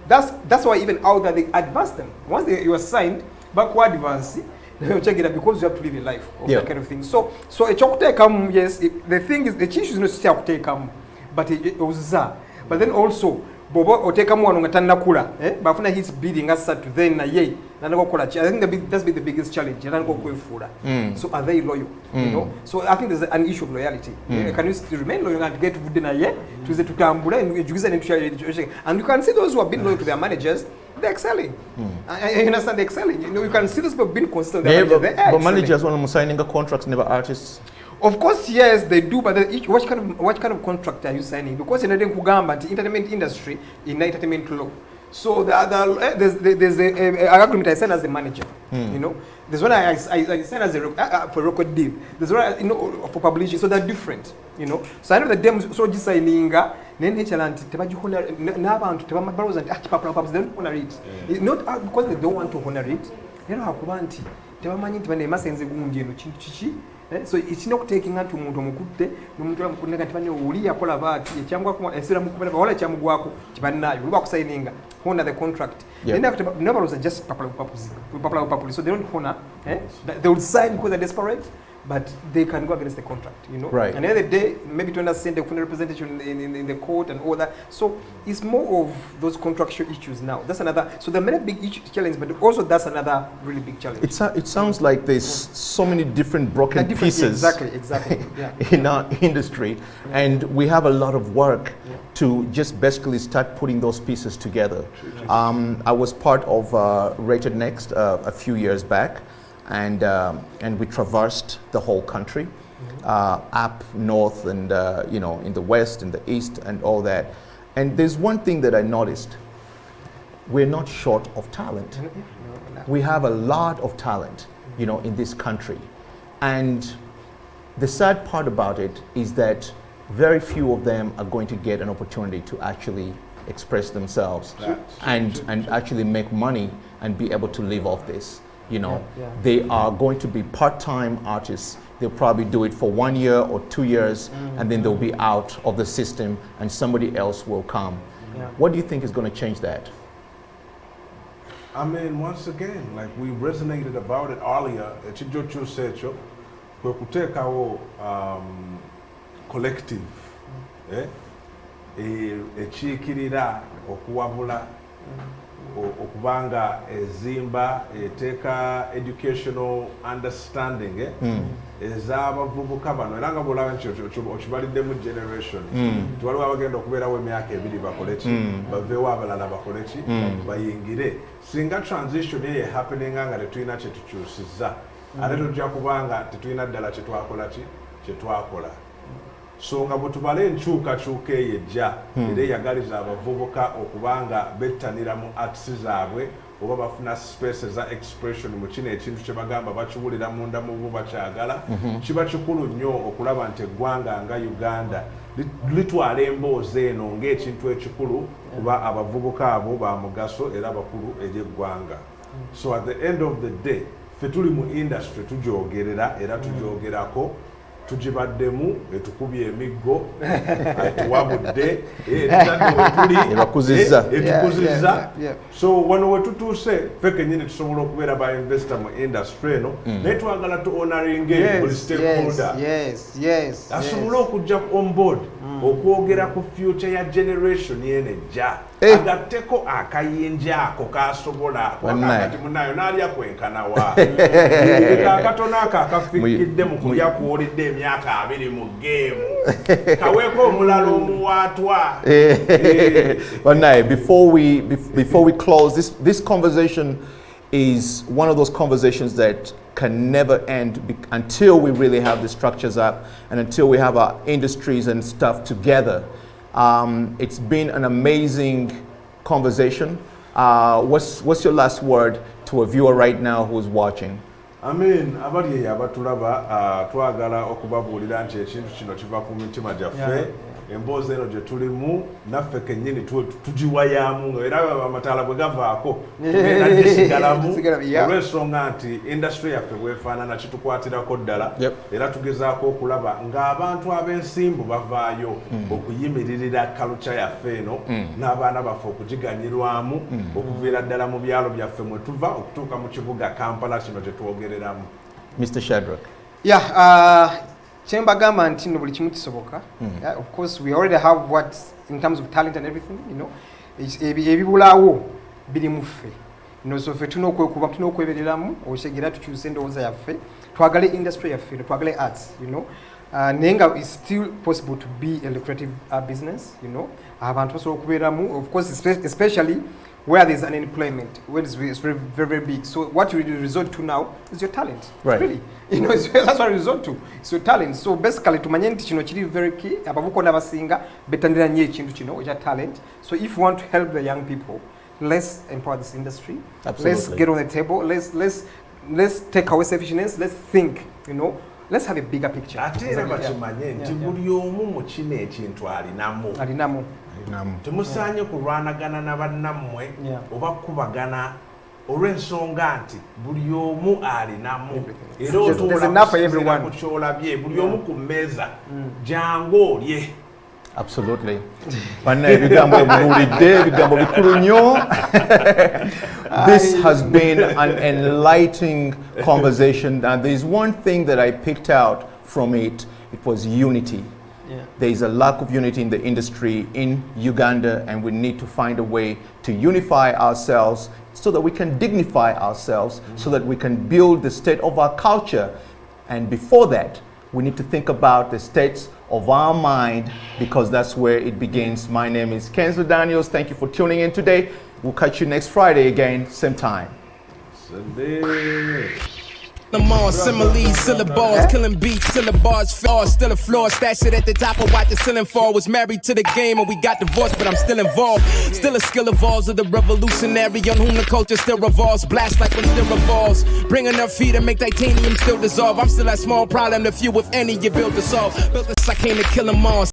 Speaker 3: that's why even out there they advance them. Once you are signed, backward advance, they'll check it out because you have to live a life of that kind of thing. So a chokute come, yes, the thing is the issue is not chokute come, but it was that. But then also, Bobo oteka mu wanongatana kula, bafuna his bidding as to then na ye na nako kola. I think that's been the biggest challenge. Na nako kuefura. So are they loyal? You know. So I think there's an issue of loyalty. Can you still remain loyal and get to na ye to the tukambula and education and you can see those who have been loyal to their managers. They're excelling. I understand they're excelling. You know, you can see those people being consistent.
Speaker 2: But managers want to signing a contracts, never artists.
Speaker 3: Of course, yes, they do. But what kind of contract are you signing? Because in the entertainment industry, in entertainment law, so there's an agreement I sign as a manager. You know, there's one I sign as for record deal. There's one, you know, for publishing. So they're different. You know, so I know that them so just signing. Then H&L tebajuhona n'abantu tebamabaroza nti kipapula they don't honor it. Not because they don't want to honor it. You know hakuba nti tebamanyi nti bane masenze gundi eno kintu chichi. So it's not taking out to muntu omukutte n'omuntu amukunde kati bane oli yakola baati ekyangwa ku esira mukubera bawala kyamugwako kibanayo luba kusigninga honor the contract. Then after never just papula so they don't honor. They will sign because they're desperate. But they can go against the contract, you know.
Speaker 2: Right.
Speaker 3: And the other day, maybe to understand the representation in the court and all that. So it's more of those contractual issues now. That's another. So there are many big challenge, but also that's another really big challenge.
Speaker 2: It sounds like there's so many different broken pieces.
Speaker 3: Exactly. Yeah.
Speaker 2: In our industry, and we have a lot of work to just basically start putting those pieces together. I was part of Rated Next a few years back. And we traversed the whole country, up north and you know, in the west and the east and all that. And there's one thing that I noticed: we're not short of talent. We have a lot of talent, you know, in this country. And the sad part about it is that very few of them are going to get an opportunity to actually express themselves and actually make money and be able to live off this. You know, they are going to be part-time artists. They'll probably do it for 1 year or 2 years, and then they'll be out of the system and somebody else will come. What do you think is going to change that?
Speaker 4: I mean, once again, like we resonated about it earlier, Chijochu said, we could take our collective, echikirira okuwabula okubanga ezimba eteka educational understanding ez'abavubuka bano era nga bwolaba nti okibaliddemu generation tiwaliwo abagenda okubeerawo emyaka ebiri bakoleki baveewo abalala bakoleki bayingire singa transition eyo happeninga nga tetulina kyetukyusizza ate tujja kubanga tetulina ddala kyetwakola so nga bwe tubala enkyukakyuka eyo ejja era eyagaliza abavubuka okubanga bettanira mu arts zaabwe oba bafuna space za expression mu kino ekintu kye bagamba bakiwulira munda mu bo bakyagala kiba kikulu nnyo okulaba nti eggwanga nga Uganda litwala emboozi eno ng'ekintu ekikulu kuba abavubuka abo ba mugaso era bakulu ery'eggwanga. So at the end of the day ffe tuli mu industry tujoogerera era tujoogerako tugibaddemu etukubye emiggo tuwabudde etukuzizza so wano wetutuuse ffe kennyini tusobola okubeera ba investor mu industry eno naye twagala tu honoringe buli stakeholder asobole okujja on board okwogera ku future ya generation yene ejja agatteko akayinja ako kasobola akakati munayo n'alya kwenkanawa akatono ako akafikidde mu kulya kuwulidde emyaka 2 mu geemu kaweeko omulala omuwaatwa.
Speaker 2: Before we close, this conversation is one of those conversations that can never end until we really have the structures up and until we have our industries and stuff together. It's been an amazing conversation. What's your last word to a viewer right now who's watching?
Speaker 4: Abali abatulaba twagala okubabuulira nti ekintu kino kiva ku mitima gyaffe emboozi eno gye tulimu naffe kennyini tugiwayamu era amataala bwe gavaako tugenda gisigalamu olw'ensonga nti industry yaffe bwefaanana kitukwatirako ddala era tugezaako okulaba ng'abantu ab'ensimbu bavaayo okuyimiririra culture yaffe eno n'abaana baffe okugiganyirwamu okuviira ddala mu byalo byaffe mwe tuva okutuuka mu kibuga Kampala kino gye twogereramu.
Speaker 2: Mr. Shadrack.
Speaker 3: Chembagamba nti no buli kimu kisoboka. Of course we already have what in terms of talent and everything, you know. Ebibulawo biri muffe. So ffe tunokwebereramu oshegera tukyuse endowooza yaffe twagale industry yaffe twagale arts, you know. Nenga is still possible to be a lucrative business, you know. Abantu basobola okubeeramu, of course, especially where there's unemployment, where it's very, very, very big. So what you resort to now is your talent.
Speaker 2: Right.
Speaker 3: Really. You know, that's what you resort to. It's your talent. So basically, tumanye nti kino kiri very key. Abavuko n'abasinga betandira nnyo ekintu kino ekya talent. So if you want to help the young people, let's empower this industry.
Speaker 2: Absolutely.
Speaker 3: Let's get on the table. Let's take away selfishness. Let's think, you know. Let's have a bigger picture.
Speaker 4: Ate era bakimanye nti buli omu mu kino ekintu alinamu. Temusaanye kulwanagana na bannammwe oba kubagana olw'ensonga nti buli omu alinamu era otuula ku kyolabye buli omu ku mmeeza jangu olye.
Speaker 2: Absolutely. This has been an enlightening conversation, and there's one thing that I picked out from it. It was unity. There is a lack of unity in the industry in Uganda, and we need to find a way to unify ourselves so that we can dignify ourselves, so that we can build the state of our culture. And before that, we need to think about the states of our mind, because that's where it begins. My name is Kenso Daniels. Thank you for tuning in today. We'll catch you next Friday again, same time.
Speaker 1: I'm on similes, syllables, killing beats, syllabars, fall, still a floor, stash it at the top of what the ceiling for. Was married to the game and we got divorced, but I'm still involved. Still a skill evolves of the revolutionary on whom the culture still revolves. Blast like when still revolves. Bring enough feet to make titanium still dissolve. I'm still that small problem, the few if any you built to solve. Built this, I came to kill them all.